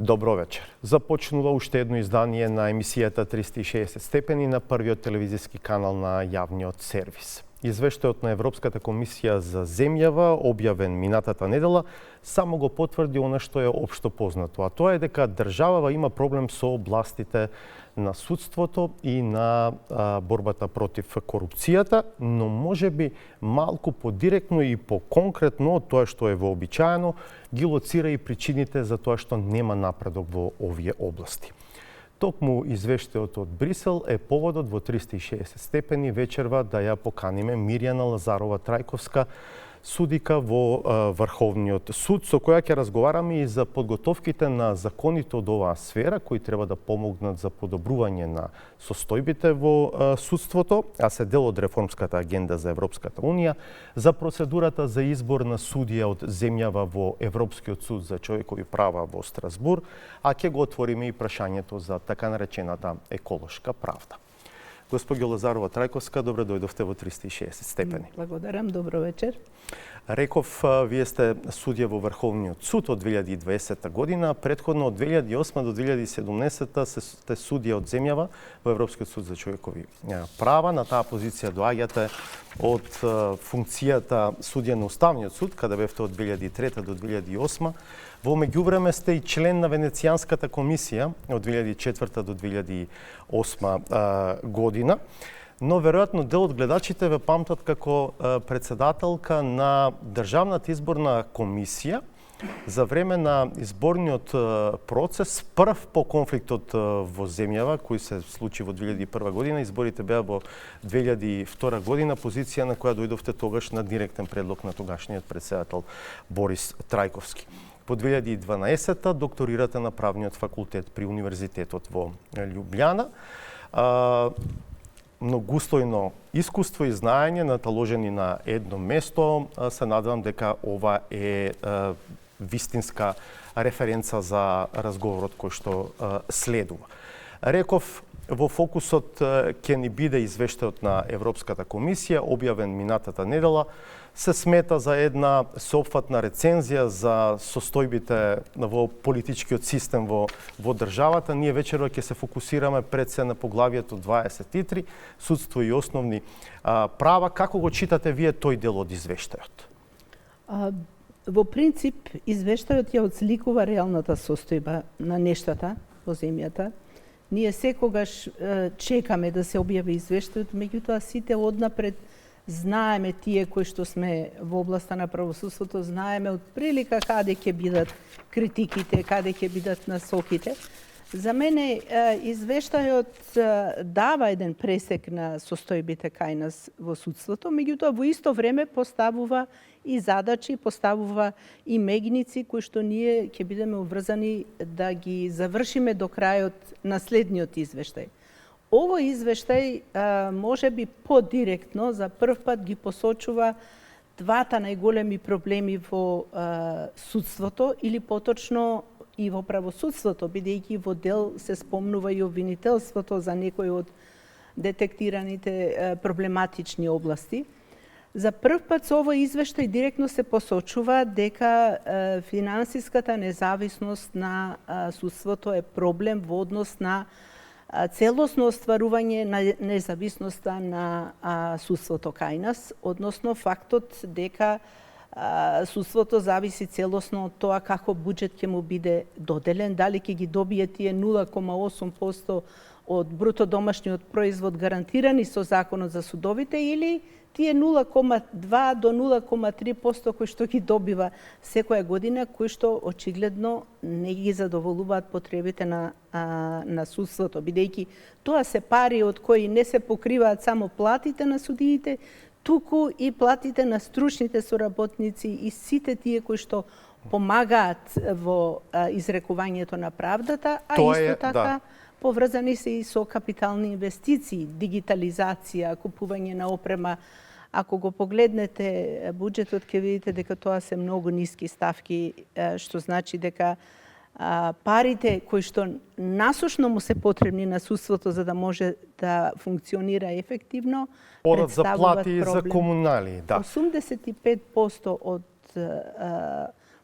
Добро вечер. Започнува уште едно издание на емисијата 360 степени на првиот телевизиски канал на јавниот сервис. Извештајот на Европската комисија за земјава, објавен минатата недела, само го потврди она што е општо познато, а тоа е дека државава има проблем со областите на судството и на борбата против корупцијата, но можеби малку подиректно и поконкретно од тоа што е вообичаено, ги лоцира и причините за тоа што нема напредок во овие области. Токму извештајот од Брисел е поводот во 360 степени вечерва да ја поканиме Мирјана Лазарова Трајковска, судика во Врховниот суд, со која ќе разговараме и за подготовките на законите од оваа сфера, кои треба да помогнат за подобрување на состојбите во судството, а се дел од реформската агенда за Европската Унија, за процедурата за избор на судија од земјава во Европскиот суд за човекови права во Страсбур, а ќе го отвориме и прашањето за така наречената еколошка правда. Госпоѓо Лазарова Трајковска, добро дојдовте во 360 степени. Благодарам, добро вечер. Реков, вие сте судија во Врховниот суд од 2020 година, претходно од 2008 до 2017 сте судија од земјава во Европскиот суд за човекови права. На таа позиција доаѓате од функцијата судија на Уставниот суд, каде бевте од 2003 до 2008. Во меѓувреме сте и член на Венецијанската комисија од 2004 до 2008 година, но веројатно дел од гледачите ве памтат како председателка на Државната изборна комисија за време на изборниот процес, прв по конфликтот во земјава, кој се случи во 2001 година. Изборите беа во 2002 година, позиција на која дојдовте тогаш на директен предлог на тогашниот председател Борис Трајковски. Во 2012 докторирате на правниот факултет при Универзитетот во Љубљана. Многустојно искуство и знаење наталожени на едно место. Се надевам дека ова е вистинска референца за разговорот кој што следува. Реков, во фокусот ќе ни биде извештајот на Европската комисија, објавен минатата недела. Се смета за една сеопфатна рецензија за состојбите во политичкиот систем во државата. Ние вечерва ќе се фокусираме пред се на поглавието 23, судство и основни права. Како го читате вие тој дел од извештајот? Во принцип, извештајот ја отсликува реалната состојба на нештата во земјата. Ние секогаш чекаме да се објави извештајот, меѓутоа сите однапред знаеме тие кои што сме во областа на правосудството, знаеме од прилика каде ќе бидат критиките, каде ќе бидат насоките. За мене извештајот дава еден пресек на состојбите кај нас во судството, меѓутоа во исто време поставува и задачи, поставува и мегници кои што ние ќе бидеме обврзани да ги завршиме до крајот на следниот извештај. Овој извештај може би подиректно за прв пат ги посочува двата најголеми проблеми во судството или поточно и во правосудството, бидејќи во дел се спомнува и обвинителството за некои од детектираните проблематични области. За прв пат со овој извештај директно се посочува дека финансиската независност на судството е проблем во однос на целосно остварување на независноста на судството кај нас, односно фактот дека судството зависи целосно од тоа како буџет ќе му биде доделен, дали ќе ги добие тие 0,8% од бруто домашниот производ гарантирани со законот за судовите или тие 0,2 до 0,3% кои што ги добива секоја година, кои што очигледно не ги задоволуваат потребите на судството, бидејќи тоа се пари од кои не се покриваат само платите на судиите, туку и платите на стручните соработници и сите тие кои што помагаат во изрекувањето на правдата, а исто така поврзани се и со капитални инвестиции, дигитализација, купување на опрема. Ако го погледнете буџетот, ќе видите дека тоа се многу ниски ставки, што значи дека парите кои што насушно му се потребни на судството за да може да функционира ефективно, представуваат проблем. За плати и за комунали, да. 85% од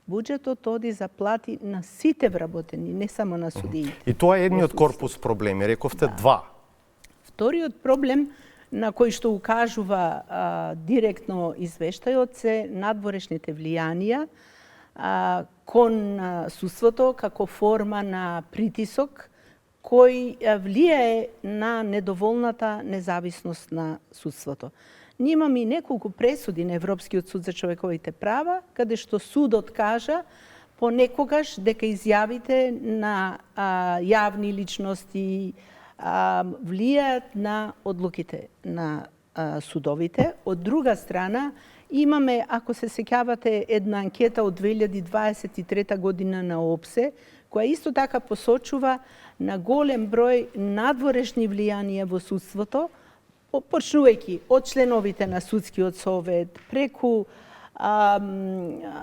буџетот оди за плати на сите вработени, не само на судиите. И тоа е едниот корпус проблеми, рековте два. Вториот проблем на кој што укажува директно извештајот се надворешните влијанија кон судството како форма на притисок кој влијае на недоволната независност на судството. Ние имаме и неколку пресуди на Европскиот суд за човековите права, каде што судот кажа понекогаш дека изјавите на јавни личности влијаат на одлуките на судовите. Од друга страна, имаме, ако се сеќавате, една анкета од 2023 година на ОПСЕ, која исто така посочува на голем број надворешни влијанија во судството, почнувајќи од членовите на судскиот совет, преку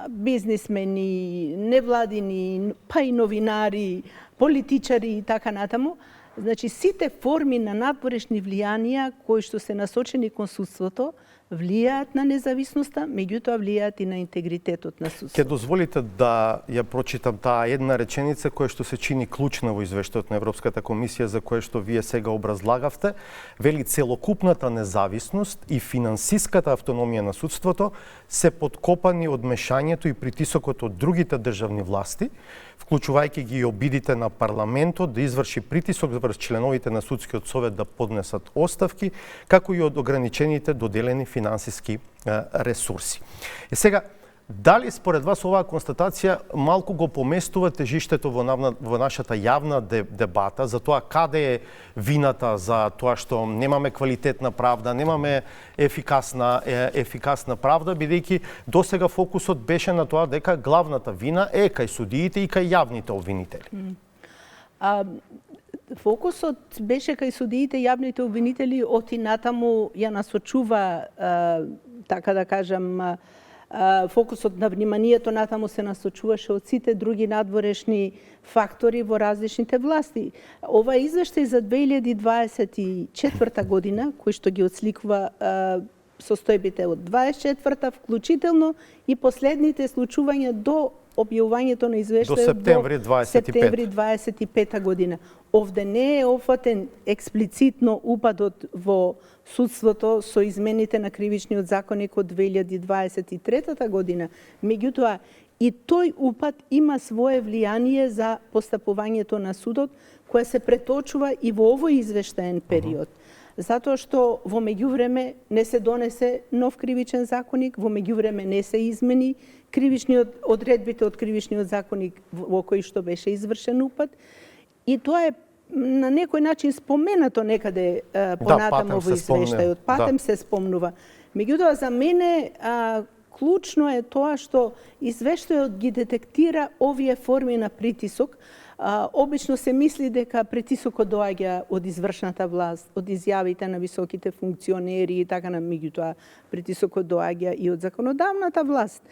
бизнисмени, невладини, па и новинари, политичари и така натаму. Значи, сите форми на надворешни влијанија кои што се насочени кон судството влијаат на независноста, меѓутоа влијаат и на интегритетот на судството. Ке дозволите да ја прочитам таа една реченица која што се чини клучна во извештајот на Европската комисија за која што вие сега образлагавте. Вели, целокупната независност и финансиската автономија на судството се подкопани од мешањето и притисокот од другите државни власти, вклучувајќи ги и обидите на парламентот да изврши притисок врз членовите на судскиот совет да поднесат оставки, како и од ограничените доделени финансиски ресурси. И сега, дали според вас оваа констатација малку го поместува тежиштето во нашата јавна дебата за тоа каде е вината за тоа што немаме квалитетна правда, немаме ефикасна правда, бидејќи досега фокусот беше на тоа дека главната вина е кај судиите и кај јавните обвинители. Фокусот беше кај судиите, јавните обвинители, оти натаму ја насочува, така да кажам, фокусот на вниманието натаму се насочуваше од сите други надворешни фактори во различните власти. Ова извештај за 2024 година, кој што ги отсликува состојбите од 24-та, вклучително и последните случувања до објавувањето на извештајот до септември 25 година. Овде не е опфатен експлицитно упадот во судството со измените на кривичниот законник од 2023 година, меѓутоа и тој упад има свое влијание за постапувањето на судот, кое се преточува и во овој извештаен период. Затоа што во меѓувреме не се донесе нов кривичен законник, во меѓувреме не се измени одредбите од кривичниот законник во кој што беше извршен упад, и тоа е на некој начин споменато некаде понатамо во извештајот. Патем се спомнува. Меѓутоа, за мене клучно е тоа што извештајот ги детектира овие форми на притисок. Обично се мисли дека притисокот доаѓа од извршната власт, од изјавите на високите функционери и така на, меѓутоа притисокот доаѓа и од законодавната власт.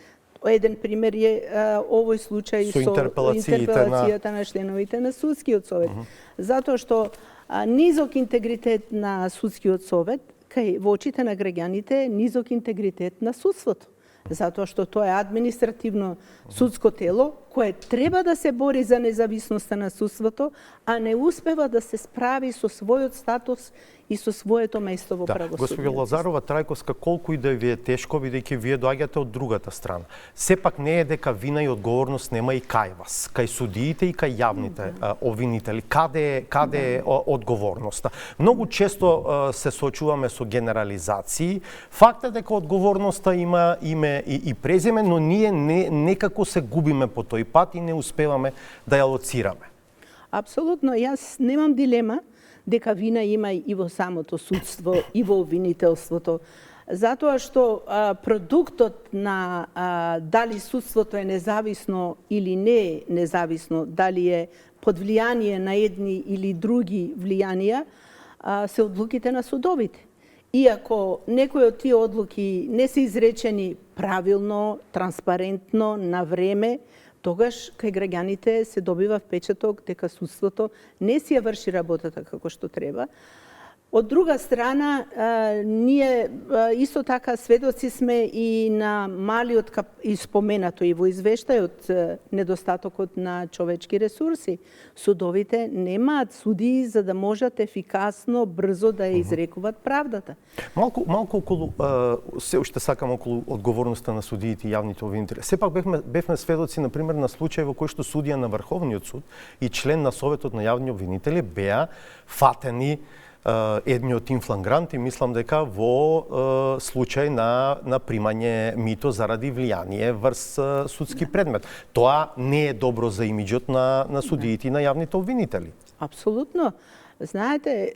Еден пример е овој случај со интерпелацијата на членовите на судскиот совет. Затоа што низок интегритет на судскиот совет кај во очите на граѓаните е низок интегритет на судството. Затоа што тоа е административно судско тело кое треба да се бори за независноста на судството, а не успева да се справи со својот статус и со своето место во правосудието. Госпоѓа Лазарова Трајковска, колку и да ви е тешко, бидејќи вие доаѓате од другата страна. Сепак не е дека вина и одговорност нема и кај вас, кај судиите и кај јавните обвинители. Каде е одговорноста? Многу често се соочуваме со генерализации. Факт е дека одговорноста има име и презиме, но ние некако се губиме по тој пат и не успеваме да ја лоцираме. Апсолутно, јас немам дилема дека вина има и во самото судство, и во обвинителството. Затоа што продуктот на дали судството е независно или не е независно, дали е под влијание на едни или други влијанија, се одлуките на судовите. Иако некои од тие одлуки не се изречени правилно, транспарентно, на време, тогаш кај граѓаните се добива впечаток дека судството не си ја врши работата како што треба. Од друга страна, ние исто така сведоци сме и на малиот и споменато и во извештајот недостатокот на човечки ресурси. Судовите немаат судии за да можат ефикасно, брзо да ја изрекуваат правдата. Малку околу се уште сакам околу одговорноста на судиите и јавните обвинители. Сепак бевме сведоци на пример на случај во кој што судија на Врховниот суд и член на Советот на јавни обвинители беа фатени едниот инфлангрант и мислам дека во случај на примање мито заради влијание врз судски предмет. Тоа не е добро за имиџот на судиите и на јавните обвинители. Апсолутно. Знаете,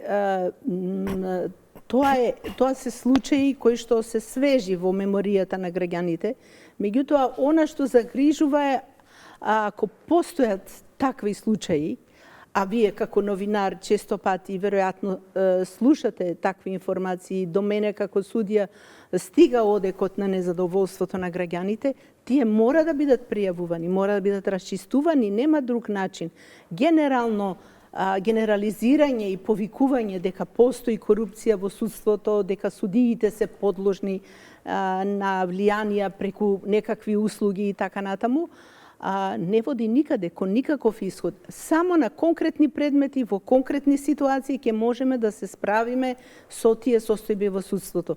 тоа се случаи кои што се свежи во меморијата на граѓаните. Меѓутоа, она што загрижува е ако постојат такви случаи, а вие како новинар често пати веројатно слушате такви информации, до мене како судија стига одекот на незадоволството на граѓаните, тие мора да бидат пријавувани, мора да бидат расчистувани, нема друг начин. Генерализирање и повикување дека постои корупција во судството, дека судиите се подложни на влијанија преку некакви услуги и така натаму, не води никаде, кон никаков исход. Само на конкретни предмети, во конкретни ситуации ќе можеме да се справиме со тие состојби во судството.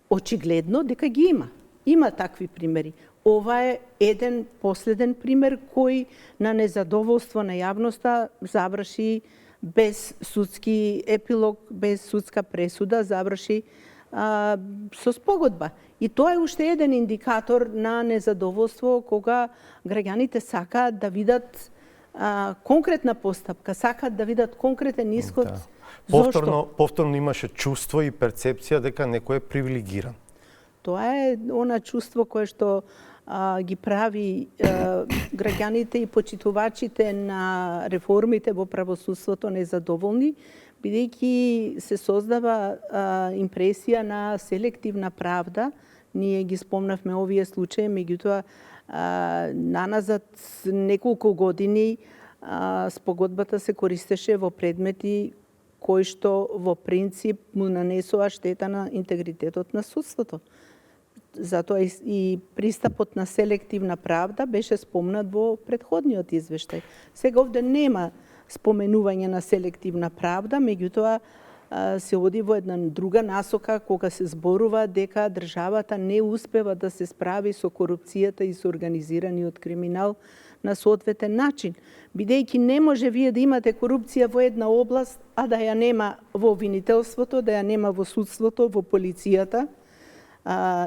Очигледно дека ги има. Има такви примери. Ова е еден последен пример кој на незадоволство на јавноста заврши без судски епилог, без судска пресуда, заврши со спогодба. И тоа е уште еден индикатор на незадоволство кога граѓаните сакаат да видат конкретна постапка, сакаат да видат конкретен исход. Да. Повторно имаше чувство и перцепција дека некој е привилегиран. Тоа е она чувство кое што ги прави граѓаните и почитувачите на реформите во правосудството незадоволни, бидејќи се создава импресија на селективна правда. Ние ги спомнавме овие случаи, меѓутоа наназад неколку години спогодбата се користеше во предмети кои што во принцип му нанесоа штета на интегритетот на судството. Затоа и пристапот на селективна правда беше спомнат во претходниот извештај. Сега овде нема споменување на селективна правда, меѓутоа се оди во една друга насока кога се зборува дека државата не успева да се справи со корупцијата и со организираниот криминал на соодветен начин. Бидејќи не може вие да имате корупција во една област, а да ја нема во обвинителството, да ја нема во судството, во полицијата,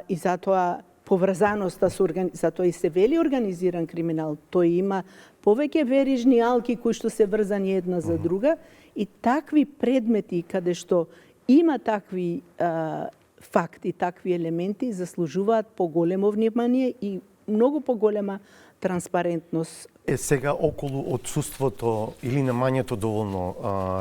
и затоа поврзаноста со затоа и се вели организиран криминал. Тој има повеќе верижни алки кои што се врзани една за друга и такви предмети каде што има такви факти, такви елементи заслужуваат поголемо внимание и многу поголема транспарентност. Сега околу отсуството или немањето доволно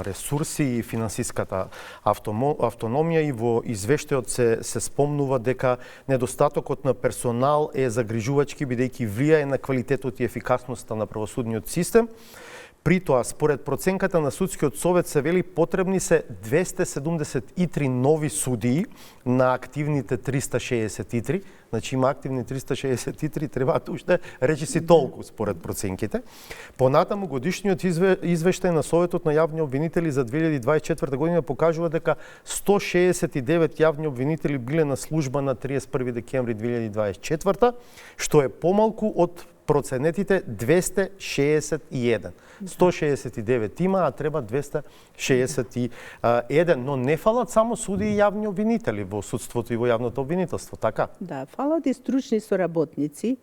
ресурси и финансиската автономија и во извештајот се спомнува дека недостатокот на персонал е загрижувачки бидејќи влијае на квалитетот и ефикасноста на правосудниот систем. При тоа, според проценката на Судскиот совет се вели потребни се 273 нови судии на активните 363. Значи има активни 363, требаат уште речиси толку според проценките. Понатаму годишниот извештај на Советот на јавни обвинители за 2024 година покажува дека 169 јавни обвинители биле на служба на 31 декември 2024, што е помалку од проценетите 261. 169 има, а треба 261, но не фалат само суди и јавни обвинители во судството и во јавното обвинителство, така? Да, фалат и стручни соработници,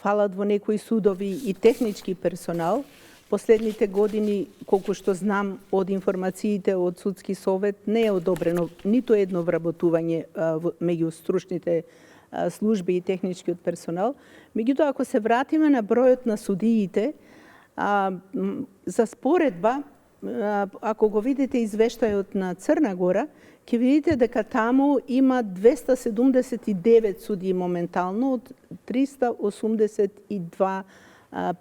фалат во некои судови и технички персонал. Последните години, колку што знам од информациите од Судски совет, не е одобрено ниту едно вработување меѓу стручните служби и техничкиот персонал. Меѓутоа, ако се вратиме на бројот на судиите, за споредба, ако го видите извештајот на Црна Гора, ќе видите дека таму има 279 судии моментално од 382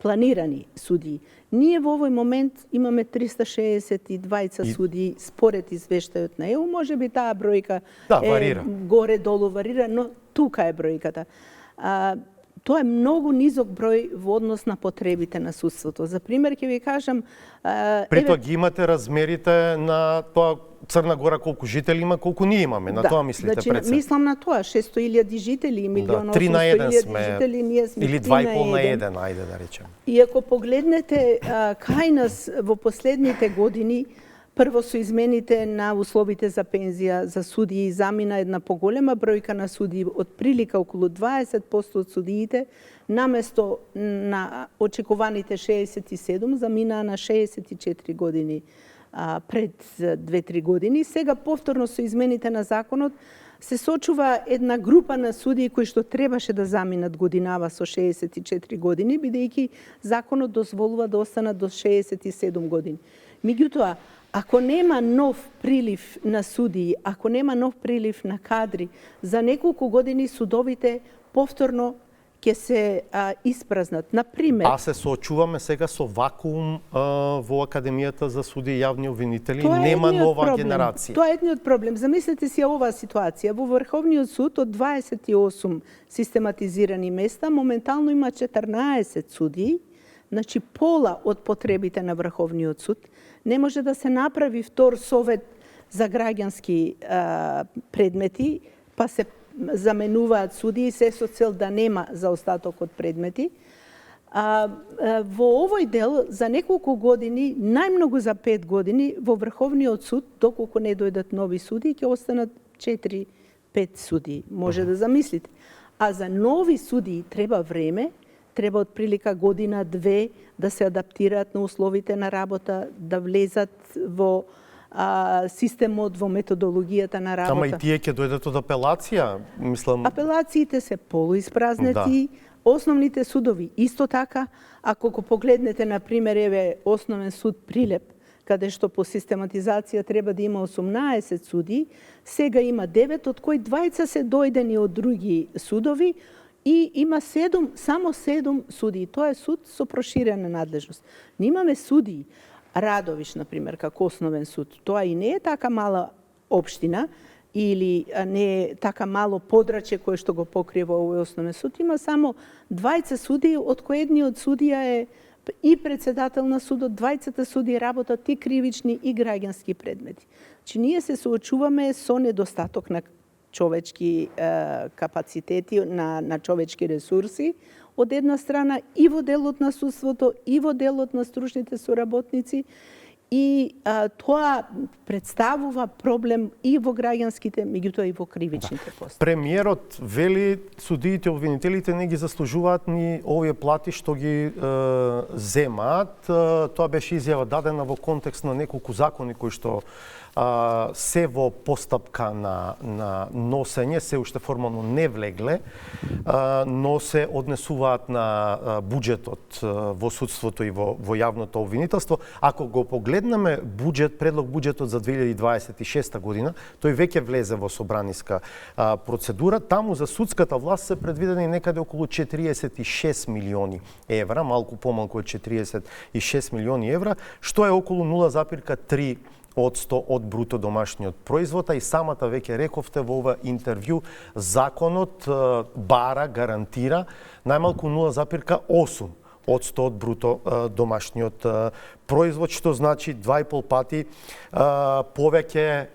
планирани судии. Ние во овој момент имаме 362 судии според извештајот на ЕУ. Може би таа бројка варира. Горе-долу варира, но тука е бројката. Тоа е многу низок број во однос на потребите на судството. За пример, ќе ви кажам... При тоа ги имате размерите на тоа Црна Гора колку жители има, колку ние имаме. На тоа мислите значи, пред се? Мислам на тоа, 600.000 жители и 1.800.000 жители, ние сме или 2,5 на 1, ајде да речем. И ако погледнете кај нас во последните години, прво со измените на условите за пензија за судии замина една поголема бројка на судии, од прилика околу 20% од судиите, наместо на очекуваните 67 заминаа на 64 години пред 2-3 години. Сега повторно со измените на законот се сочува една група на судии кои што требаше да заминат годинава со 64 години, бидејќи законот дозволува да останат до 67 години. Меѓутоа, ако нема нов прилив на судии, ако нема нов прилив на кадри, за неколку години судовите повторно ќе се испразнат. Например, се соочуваме сега со вакуум во Академијата за судии и јавни обвинители, нема нова генерација. Тоа е едниот проблем. Замислете си оваа ситуација. Во Врховниот суд од 28 систематизирани места, моментално има 14 судии, значи пола од потребите на Врховниот суд. Не може да се направи втор совет за граѓански предмети, па се заменуваат судии, се со цел да нема заостаток од предмети. Во овој дел, за неколку години, најмногу за 5 години, во Врховниот суд, доколку не дојдат нови судии, ќе останат 4-5 судии. Може да замислите. А за нови судии треба време, треба отприлика година-две да се адаптираат на условите на работа, да влезат во системот, во методологијата на работа. Ама и тие ќе дојдат од апелација, мислам. Апелациите се полуиспразнати, основните судови исто така. Ако го погледнете, на пример, еве Основен суд Прилеп, каде што по систематизација треба да има 18 суди, сега има 9, од кои 20 се дојдени од други судови, и има само 7 судии. Тоа е суд со проширена надлежност. Не имаме судии. Радовиш, например, како Основен суд. Тоа и не е така мала општина или не е така мало подрачје кое што го покрива овој Основен суд. Има само 20 судии, од кои едниот судија е и председател на судот, 20 судии работат и кривични и граѓански предмети. Значи, ние се соочуваме со недостаток на човечки капацитети, на човечки ресурси, од една страна и во делот на судството, и во делот на стручните соработници, и тоа представува проблем и во граѓанските, меѓутоа и во кривичните постапки. Премиерот вели судиите, обвинителите не ги заслужуваат ни овие плати што ги земаат. Тоа беше изјава дадена во контекст на неколку закони кои што се во постапка на носење, се уште формално не влегле, но се однесуваат на буџетот во судството и во јавното обвинителство. Ако го погледнеме предлог буџетот за 2026 година, тој веќе влезе во собраниска процедура. Таму за судската власт се предвидени некаде околу 46 милиони евра, малку помалку од 46 милиони евра, што е околу 0,3% од бруто домашниот производ, и самата веќе рековте во ова интервју, законот гарантира најмалку 0,8% од бруто домашниот производ, што значи 2,5 пати повеќе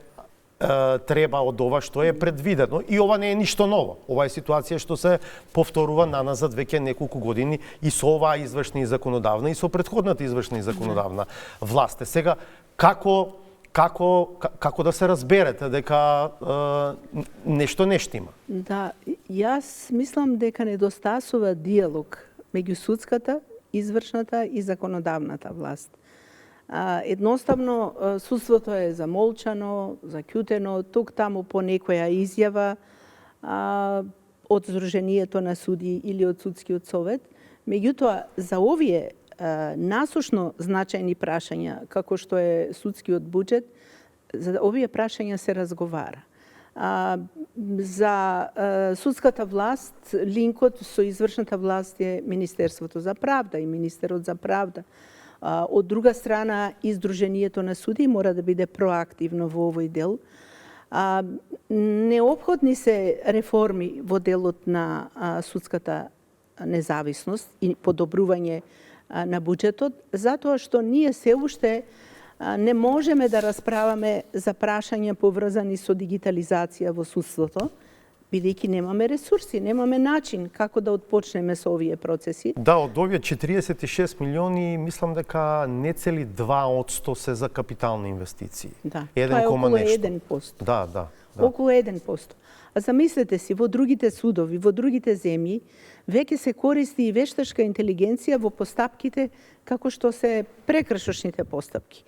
треба од ова што е предвидено. И ова не е ништо ново. Ова е ситуација што се повторува наназад веќе неколку години и со оваа извршна и законодавна и со претходната извршна и законодавна власт. Сега, како да се разберете дека нешто не штима? Да, јас мислам дека недостасува диалог меѓу судската, извршната и законодавната власт. Едноставно, судството е замолчано, заќутено, тук-таму по некоја изјава од Сдруженијето на судии или од Судскиот совет. Меѓутоа, за овие насушно значајни прашања, како што е судскиот буџет, за овие прашања се разговара. За судската власт, линкот со извршната власт е Министерството за правда и Министерот за правда. Од друга страна, Издруженијето на суди мора да биде проактивно во овој дел. Неопходни се реформи во делот на судската независност и подобрување на буџетот, затоа што ние се уште не можеме да расправаме за прашања поврзани со дигитализација во судството, бидејќи немаме ресурси, немаме начин како да отпочнеме со овие процеси. Да, од овие 46 милиони, мислам дека не цели 2% се за капитални инвестиции. Да, тоа е околу 1%. Да. Околу 1%. А замислете си, во другите судови, во другите земји, веќе се користи и вештачка интелигенција во постапките како што се прекршочните постапки.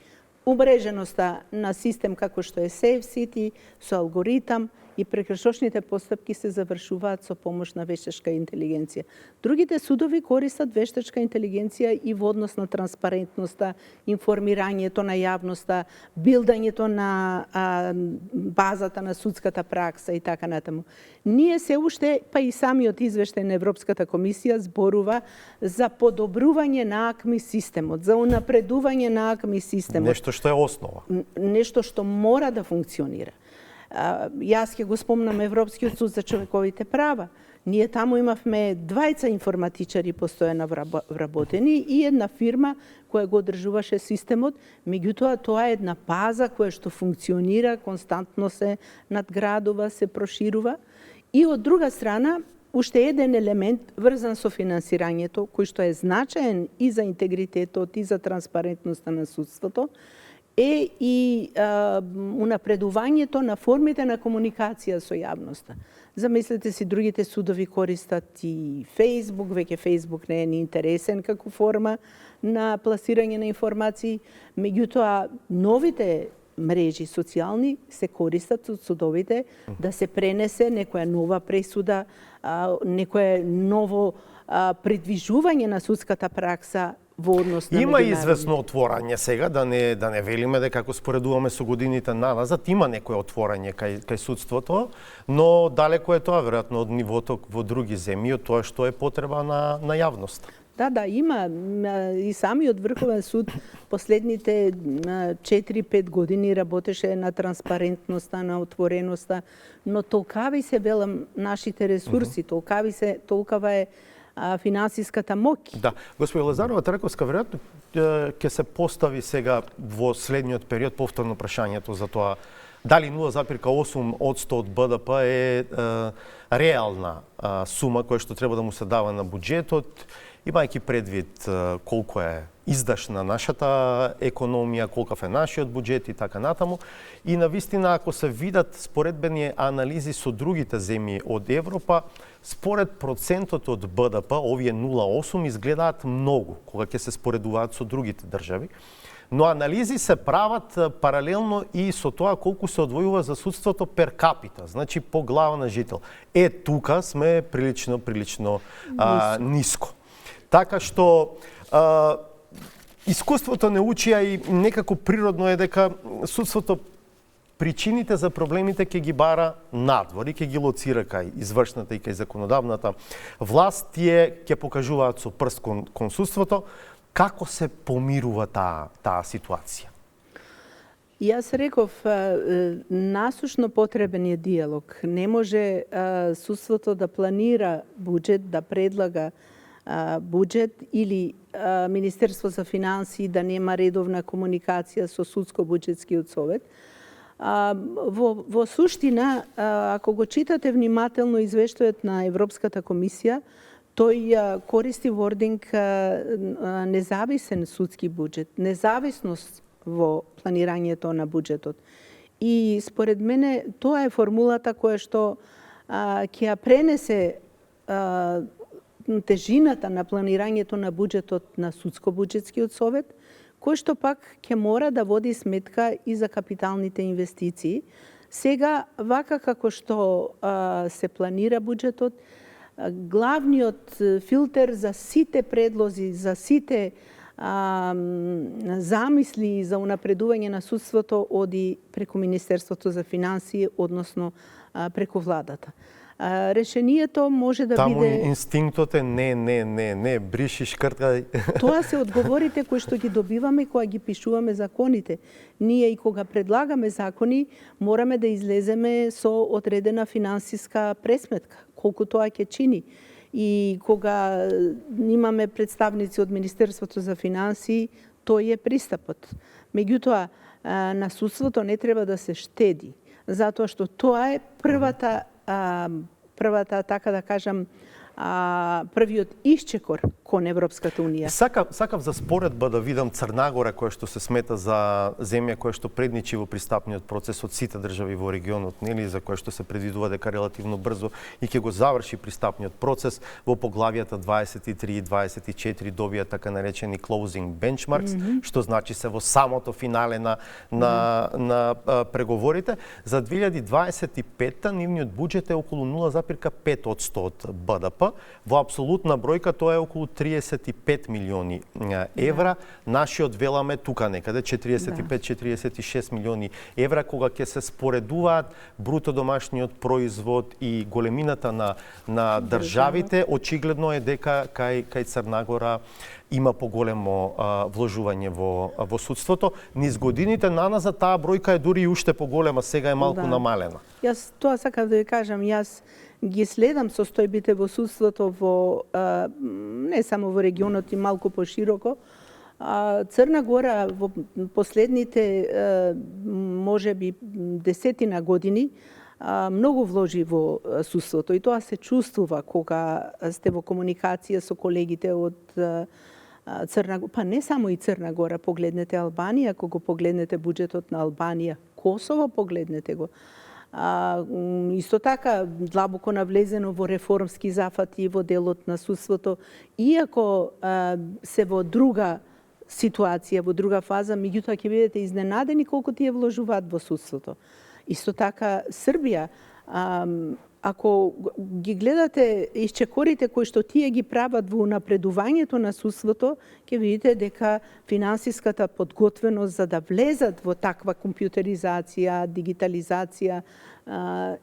Умреженоста на систем како што е SafeCity, со алгоритам и прекршочните постапки се завршуваат со помош на вештачка интелигенција. Другите судови користат вештачка интелигенција и во однос на транспарентноста, информирањето на јавноста, билдањето на базата на судската пракса и така натаму. Ние се уште, па и самиот извештај на Европската комисија зборува за подобрување на АКМИ системот, за унапредување на АКМИ системот. Нешто што е основа. Нешто што мора да функционира. Јас ќе го спомнам Европскиот суд за човековите права. Ние таму имавме двајца информатичари постојано вработени и една фирма која го одржуваше системот, меѓутоа тоа е една база која што функционира, константно се надградува, се проширува. И од друга страна, уште еден елемент врзан со финансирањето, кој што е значаен и за интегритетот и за транспарентноста на судството, е и унапредувањето на формите на комуникација со јавноста. Замислете си, другите судови користат и Facebook, веќе Facebook не е ни интересен како форма на пласирање на информации, меѓутоа новите мрежи социјални се користат од судовите да се пренесе некоја нова пресуда, некое ново придвижување на судската пракса во однос на Има известно отворање сега, да не велиме дека ако споредуваме со годините назад, има некое отворање кај судството, но далеко е тоа веројатно од нивото во други земји, од тоа што е потреба на јавност. Да, има и самиот Врховен суд последните 4-5 години работеше на транспарентноста, на отвореноста, но толкави се велам нашите ресурси, толкава е финансиската моќ. Да, господи Лазарова Траковска, веројатно ќе се постави сега во следниот период повторно прашањето за тоа дали 0,8% од БДП е реална сума која што треба да му се дава на буџетот, имајќи предвид колку е издашна нашата економија, колкав е нашиот буџет и така натаму. И навистина, ако се видат споредбени анализи со другите земји од Европа, според процентот од БДП, овие 0,8 изгледаат многу, кога ќе се споредуваат со другите држави. Но анализи се прават паралелно и со тоа колку се одвојува за судството пер капита, значи по глава на жител. Тука сме прилично ниско. Така што искуството не учи, а и некако природно е дека судството причините за проблемите ќе ги бара надвор и ќе ги лоцира кај извршната и кај законодавната власт, тие ќе покажуваат со прст кон судството. Како се помирува таа ситуација? Јас реков, насушно потребен е диалог. Не може судството да планира буџет, да предлага буџет или Министерство за финансии да нема редовна комуникација со судско-буџетскиот совет. Во суштина, ако го читате внимателно извештајот на Европската комисија, тој користи вординг независен судски буџет, независност во планирањето на буџетот. И според мене тоа е формулата која што ќе ја пренесе тежината на планирањето на буџетот на судско-буџетскиот совет, кој што пак ќе мора да води сметка и за капиталните инвестиции. Сега, вака како што се планира буџетот, главниот филтер за сите предлози, за сите замисли за унапредување на судството оди преку Министерството за финансии, односно преку владата. Решението може да Таму биде... инстинктот е не, бриши, шкрткај. Тоа се одговорите кои што ги добиваме кога ги пишуваме законите. Ние и кога предлагаме закони, мораме да излеземе со одредена финансиска пресметка, колку тоа ќе чини. И кога имаме представници од Министерството за финансии, тој е пристапот. Меѓутоа, на судството не треба да се штеди, затоа што тоа е првата, така да кажам, првиот исчекор кон Европската Унија. Сакав за споредба да видам Црнагора, која што се смета за земја која што предничи во пристапниот процес од сите држави во регионот, нели, за која што се предвидува дека релативно брзо и ќе го заврши пристапниот процес во поглавјата 23 и 24 добија така наречени closing benchmarks, што значи се во самото финале на преговорите. За 2025-та нивниот буџет е околу 0,5% од БДП. Во апсолутна бројка тоа е околу 35 милиони евра. Нашиот веламе тука некаде 45-46 милиони евра, кога ќе се споредуваат бруто домашниот производ и големината на државите, очигледно е дека кај Црнагора има поголемо вложување во судството. Низ годините наназад таа бројка е дури и уште поголема, сега е малку намалена. Јас тоа сакав да ви кажам, јас ги следам состојбите во судството не само во регионот и малку пошироко. Црна Гора во последните можеби 10 години многу вложи во судството и тоа се чувствува кога сте во комуникација со колегите од Црна Гора, па не само и Црна Гора, погледнете Албанија, кога погледнете буџетот на Албанија, Косово погледнете го. Исто така, длабоко навлезено во реформски зафати во делот на судството, иако се во друга ситуација, во друга фаза, меѓутоа ќе бидете изненадени колку тие вложуваат во судството. Исто така, Србија, ако ги гледате исчекорите кои што тие ги прават во напредувањето на судството, ќе видите дека финансиската подготвеност за да влезат во таква компјутеризација, дигитализација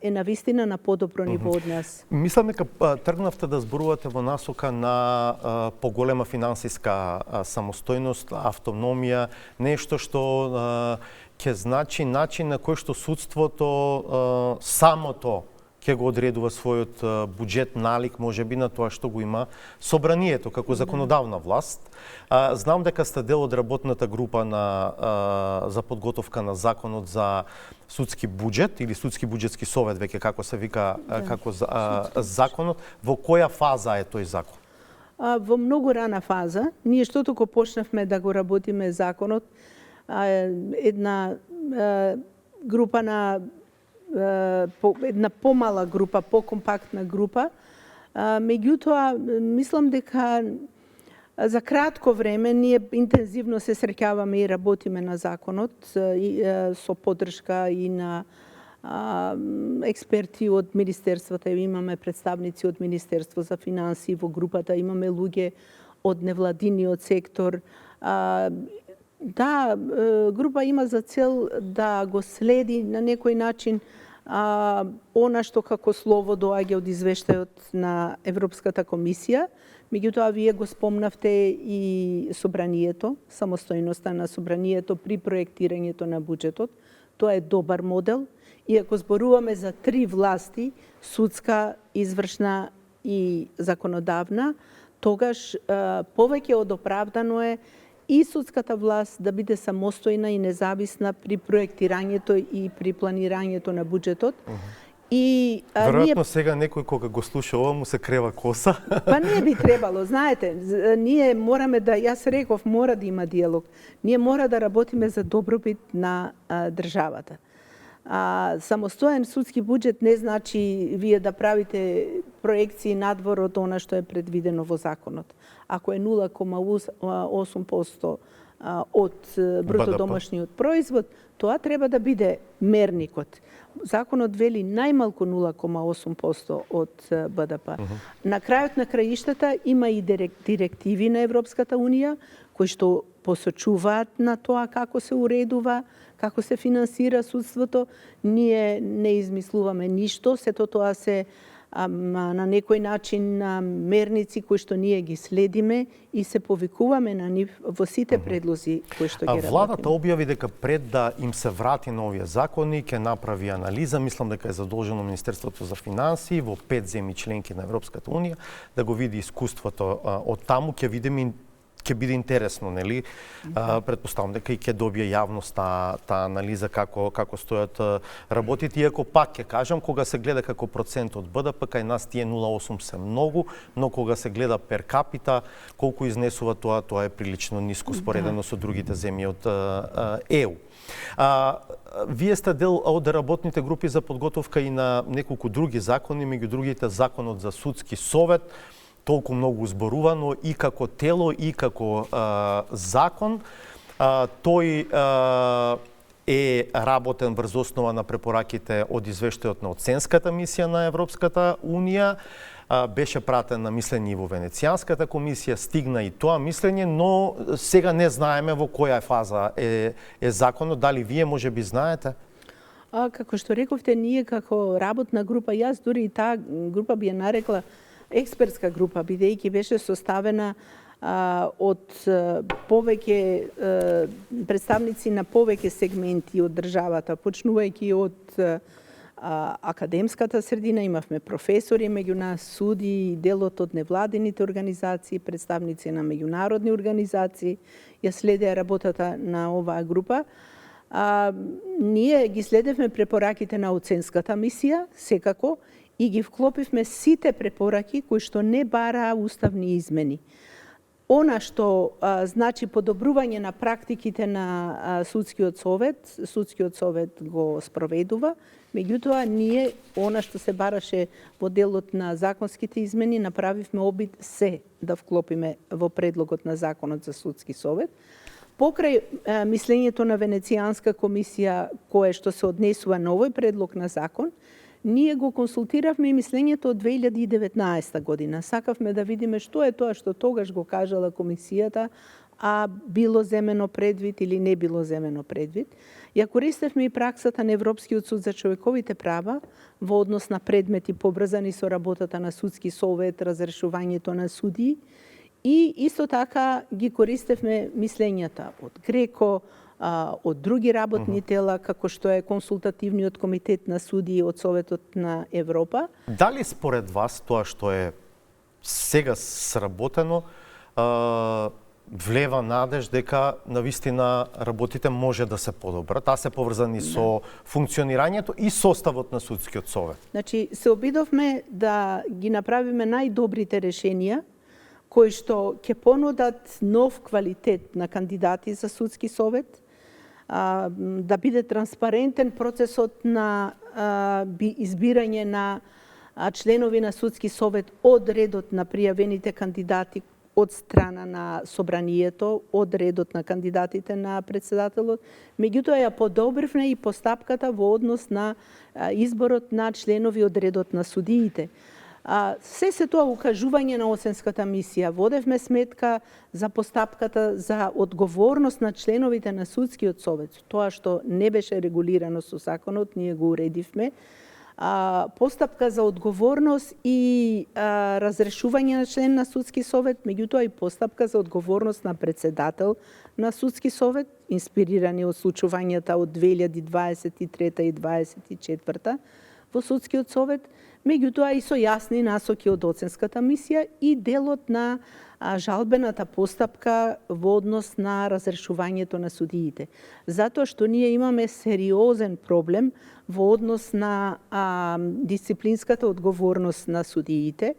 е навистина на подобро ниво од нас. Мислам дека тргнавте да зборувате во насока на поголема финансиска самостојност, автономија, нешто што ќе значи начин на кој што судството самото ќе го одредува својот буџет налик, можеби на тоа што го има собранието како законодавна власт. Знам дека сте дел од работната група за подготовка на законот за судски буџет или судски буџетски совет, веќе како се вика како законот. Во која фаза е тој закон? Во многу рана фаза. Ние што току почнавме да го работиме законот, една група на една помала група, покомпактна група. Меѓутоа, мислам дека за кратко време ние интензивно се среќаваме и работиме на законот со поддршка и на експерти од министерствата. Имаме представници од Министерство за финансии во групата, имаме луѓе од невладиниот сектор. Да, група има за цел да го следи на некој начин она што како слово доаѓа од извештајот на Европската комисија. Меѓутоа, вие го спомнавте и собранието, самостојноста на собранието при проектирањето на буџетот. Тоа е добар модел. И ако зборуваме за три власти, судска, извршна и законодавна, тогаш повеќе од оправдано е и судската власт да биде самостојна и независна при проектирањето и при планирањето на буџетот. И веројатно сега некој кога го слуша ова му се крева коса. Па не би требало, знаете, ние мораме да, јас реков, мора да има диалог. Ние мора да работиме за добробит на државата. Самостоен судски буџет не значи вие да правите проекции надвор од она што е предвидено во законот. Ако е 0,8% од бруто домашниот производ, тоа треба да биде мерникот. Законот вели најмалку 0,8% од БДП. На крајот на краиштата има и директиви на Европската Унија кои што посочуваат на тоа како се уредува, како се финансира судството. Ние не измислуваме ништо, сето тоа се на некој начин мерници кои што ние ги следиме и се повикуваме на нив во сите предлози кои што ги работиме. Владата објави дека пред да им се врати на овие закони ќе направи анализа, мислам дека е задолжено Министерството за финансии во 5 земји членки на Европската Унија да го види искуството од таму, ќе биде интересно, нели? Претпоставам дека и ќе добие јавност таа анализа како стојат работите, иако пак ќе кажам, кога се гледа како процент од БДП, кај нас тие 0,8 се многу, но кога се гледа пер капита, колку изнесува тоа е прилично ниско споредено со другите земји од ЕУ. Вие сте дел од работните групи за подготовка и на неколку други закони, меѓу другите Законот за судски совет, толку многу зборувано и како тело и како закон. Тој е работен врз основа на препораките од извештајот на оценската мисија на Европската Унија. Беше пратен на мислење и во Венецијанската комисија, стигна и тоа мислење, но сега не знаеме во која фаза е законот. Дали вие можеби знаете? Како што рековте, ние како работна група, јас дури и таа група би ја нарекла експертска група, бидејќи беше составена од повеќе представници на повеќе сегменти од државата, почнувајќи од академската средина, имавме професори меѓу нас, суди, делот од невладините организации, представници на меѓународни организации, ја следеа работата на оваа група. Ние ги следевме препораките на оценската мисија, секако, и ги вклопивме сите препораки кои што не бараа уставни измени. Она што значи подобрување на практиките на судскиот совет го спроведува, меѓутоа ние она што се бараше во делот на законските измени направивме обид се да вклопиме во предлогот на законот за судски совет. Покрај мислењето на Венецијанска комисија кое што се однесува на овој предлог на закон, ние го консултиравме и мислењето од 2019 година. Сакавме да видиме што е тоа што тогаш го кажала комисијата, а било земено предвид или не било земено предвид. Ја користевме и праксата на Европскиот суд за човековите права во однос на предмети поврзани со работата на судски совет, разрешувањето на судии и исто така ги користевме мислењата од Греко, од други работни тела, како што е консултативниот комитет на судии од Советот на Европа. Дали според вас тоа што е сега сработено влева надеж дека навистина работите може да се подобрат, се поврзани со функционирањето и составот на судскиот совет? Значи, се обидовме да ги направиме најдобрите решенија кои што ќе понудат нов квалитет на кандидати за судски совет, да биде транспарентен процесот на избирање на членови на судски совет од редот на пријавените кандидати од страна на собранието, од редот на кандидатите на председателот. Меѓутоа ја подобривме и постапката во однос на изборот на членови од редот на судиите. Се тоа укажување на оценската мисија. Водевме сметка за постапката за одговорност на членовите на судскиот совет. Тоа што не беше регулирано со законот, ние го уредивме. Постапка за одговорност и разрешување на член на судски совет, меѓутоа и постапка за одговорност на председател на судски совет, инспирирани од случувањата од 2023 и 2024 во судскиот совет, меѓутоа и со јасни насоки од оценската мисија и делот на жалбената постапка во однос на разрешувањето на судиите. Затоа што ние имаме сериозен проблем во однос на дисциплинската одговорност на судиите,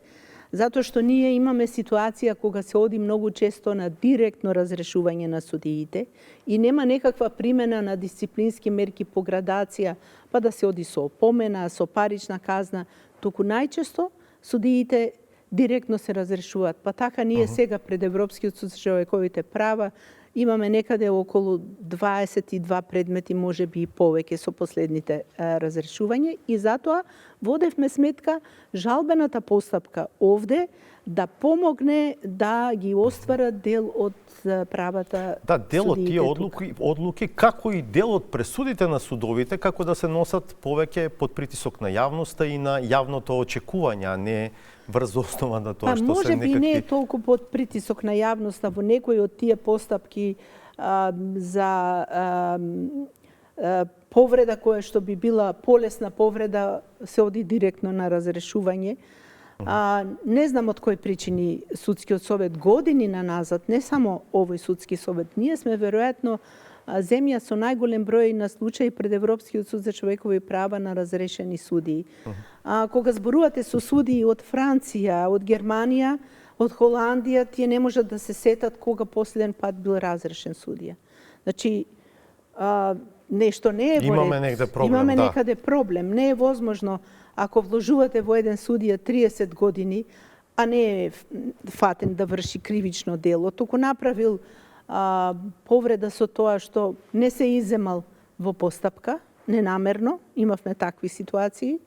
затоа што ние имаме ситуација кога се оди многу често на директно разрешување на судиите и нема некаква примена на дисциплински мерки по градација, па да се оди со опомена, со парична казна, туку најчесто судиите директно се разрешуваат. Па така ние сега пред Европскиот суд за човековите права Имаме некаде околу 22 предмети, може би и повеќе со последните разрешувања, и затоа водевме сметка жалбената постапка овде да помогне да ги остварат дел од правата. Да, дел од тие одлуки, како и дел од пресудите на судовите, како да се носат повеќе под притисок на јавноста и на јавното очекување, а не врз основа на тоа што се некакви... Може би не е толку под притисок на јавноста во некои од тие постапки за повреда која што би била полесна повреда, се оди директно на разрешување. Не знам од кои причини судскиот совет години наназад, не само овој судски совет, ние сме веројатно земја со најголем број на случаи пред Европскиот суд за човекови права на разрешени судии. Кога зборувате со судии од Франција, од Германија, од Холандија, тие не можат да се сетат кога последен пат бил разрешен судија. Значи, нешто не е во ред. Имаме негде проблем, Имаме некаде проблем. Не е возможно ако вложувате во еден судија 30 години, а не е фатен да врши кривично дело, туку направил повреда со тоа што не се иземал во постапка, ненамерно, имавме такви ситуации,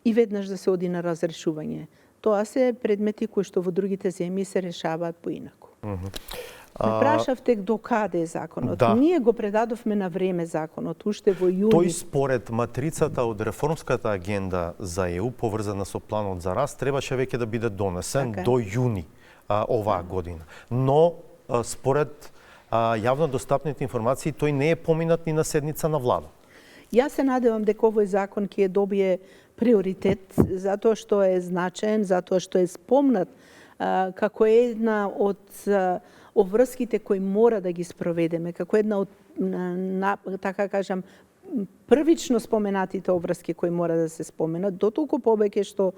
и веднаш да се оди на разрешување. Тоа се предмети кои што во другите земји се решаваат поинаку. Ме прашавте до каде е законот. Да. Ние го предадовме на време законот, уште во јуни. Тој според матрицата од реформската агенда за ЕУ, поврзана со планот за раст, требаше веќе да биде донесен до јуни оваа година. Но според јавно достапните информации, тој не е поминат ни на седница на влада. Јас се надевам дека овој закон ќе добие приоритет, затоа што е значаен, затоа што е спомнат како една од обврските кои мора да ги спроведеме, како една од, така кажам, првично споменатите обврски кои мора да се споменат, дотолку повеќе што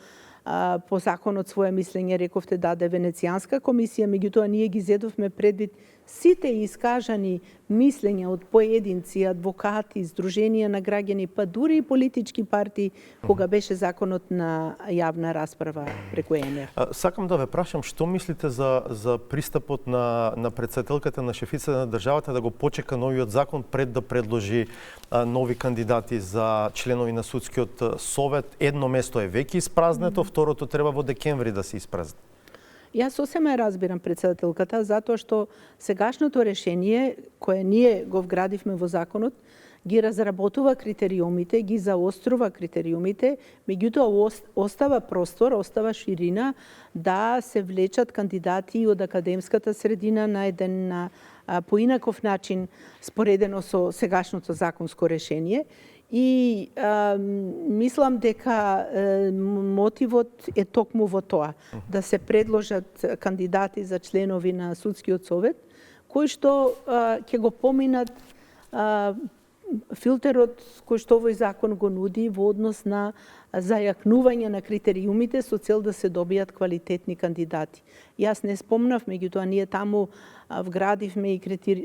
по законот своје мислење рековте даде Венецијанска комисија, меѓутоа ние ги зедовме предвид сите искажани мислења од поединци, адвокати, здруженија на граѓани, па дури и политички партии, кога беше законот на јавна расправа преку ЕНР. Сакам да ве прашам, што мислите за пристапот на председателката на шефица на државата да го почека новиот закон пред да предложи нови кандидати за членови на судскиот совет? Едно место е веќе испразнето, второто треба во декември да се испразни. Јас сосема ја разбирам председателката, затоа што сегашното решение, кое ние го вградивме во законот, ги разработува критериумите, ги заострува критериумите, меѓутоа остава простор, остава ширина да се влечат кандидати од академската средина на еден поинаков начин споредено со сегашното законско решение. И мислам дека мотивот е токму во тоа, да се предложат кандидати за членови на судскиот совет, кои што ќе го поминат филтерот кој што овој закон го нуди во однос на зајакнување на критериумите со цел да се добијат квалитетни кандидати. Јас не спомнав, меѓутоа ние таму вградивме и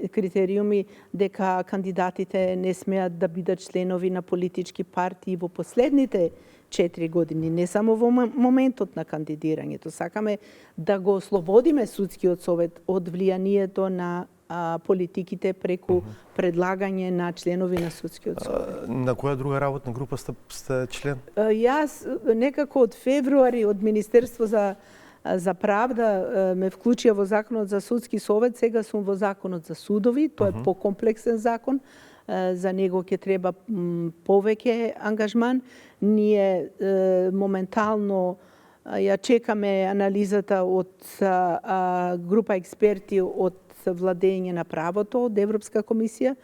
критериуми дека кандидатите не смеат да бидат членови на политички партии во последните 4 години, не само во моментот на кандидирањето. Сакаме да го ослободиме судскиот совет од влијанието на политиките преку предлагање на членови на судскиот совет. На која друга работна група сте член? Јас некако од февруари од Министерство за правда ме вклучија во законот за судски совет, сега сум во законот за судови, тоа е покомплексен закон, за него ќе треба повеќе ангажман. Ние моментално ја чекаме анализата од група експерти од владење на правото од Европска комисија.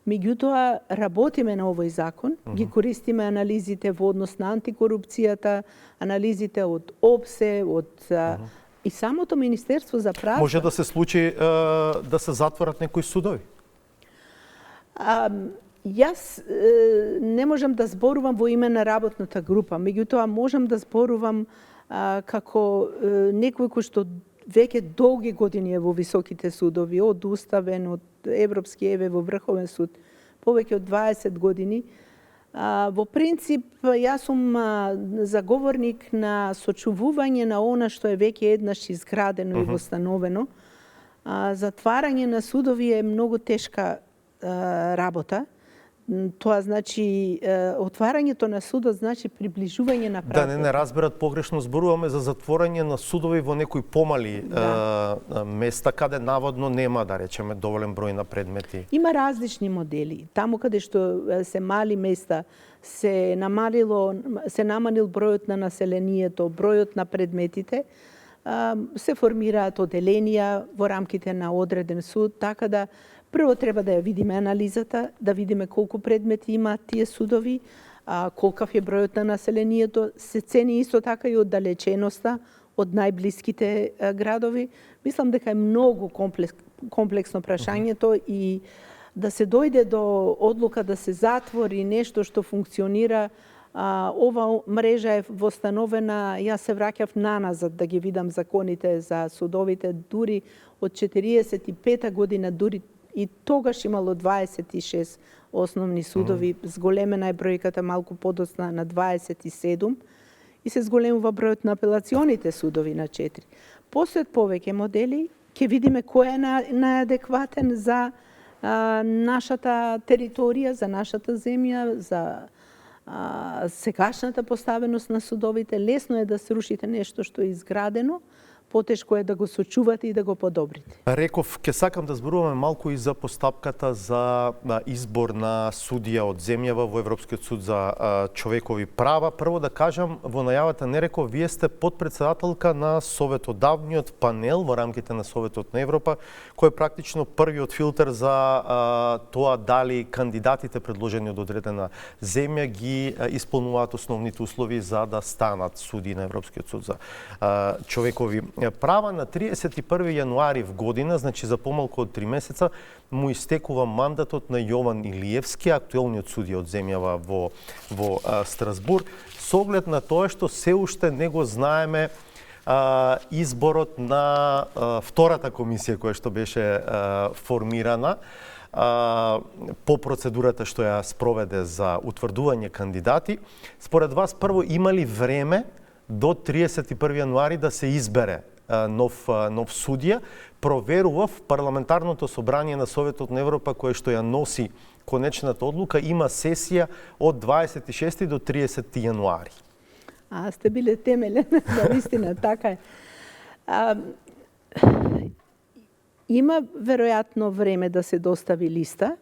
Меѓутоа, работиме на овој закон, ги користиме анализите во однос на антикорупцијата, анализите од ОПСЕ, и самото Министерство за правда. Може да се случи да се затворат некои судови? Јас не можам да зборувам во име на работната група, меѓутоа можам да зборувам како некој кој што веќе долги години е во високите судови, од Уставен, од Европски, еве во Врховен суд, повеќе од 20 години. Во принцип, јас сум заговорник на сочувување на она што е веќе еднаш изградено и восстановено. Затварање на судови е многу тешка работа. Тоа значи, отварањето на судот значи приближување на правдата. Да не разберат погрешно, зборуваме за затворање на судови во некои помали места каде наводно нема, да речеме, доволен број на предмети. Има различни модели. Таму каде што се мали места, се намалил бројот на населението, бројот на предметите, се формираат оделенија во рамките на одреден суд, така да прво треба да ја видиме анализата, да видиме колку предмети имаат тие судови, колкав е бројот на населението, се цени исто така и оддалеченоста од најблиските градови. Мислам дека е многу комплексно прашањето и да се дојде до одлука да се затвори нешто што функционира. Ова мрежа е востановена, јас се враќав наназад да ги видам законите за судовите, дури од 45 година, дури и тогаш имало 26 основни судови, зголемена е бројката малку подоцна на 27 и се зголемува бројот на апелационите судови на 4. Постојат повеќе модели, ќе видиме кој е најадекватен за нашата територија, за нашата земја, за сегашната поставеност на судовите. Лесно е да срушите нешто што е изградено, потешко е да го сочувате и да го подобрите. Реков, ќе сакам да зборуваме малку и за постапката за избор на судија од земјава во Европскиот суд за човекови права. Прво да кажам, во најавата не реков, вие сте подпредседателка на советодавниот панел во рамките на Советот на Европа, кој е практично првиот филтер за тоа дали кандидатите предложени од одредена земја ги исполнуваат основните услови за да станат суди на Европскиот суд за човекови права. На 31 јануари в година, значи за помалку од 3 месеца, му истекува мандатот на Јован Илиевски, актуелниот судија од земјава во Страсбур, со оглед на тоа што се уште не го знаеме изборот на втората комисија која што беше формирана по процедурата што ја спроведе за утврдување кандидати. Според вас, прво, има ли време до 31 јануари да се избере нов судија? Проверував парламентарното собрание на Советот на Европа кое што ја носи конечната одлука, има сесија од 26 до 30 јануари. Сте биле темелен, да, истина, така е. Има веројатно време да се достави листа,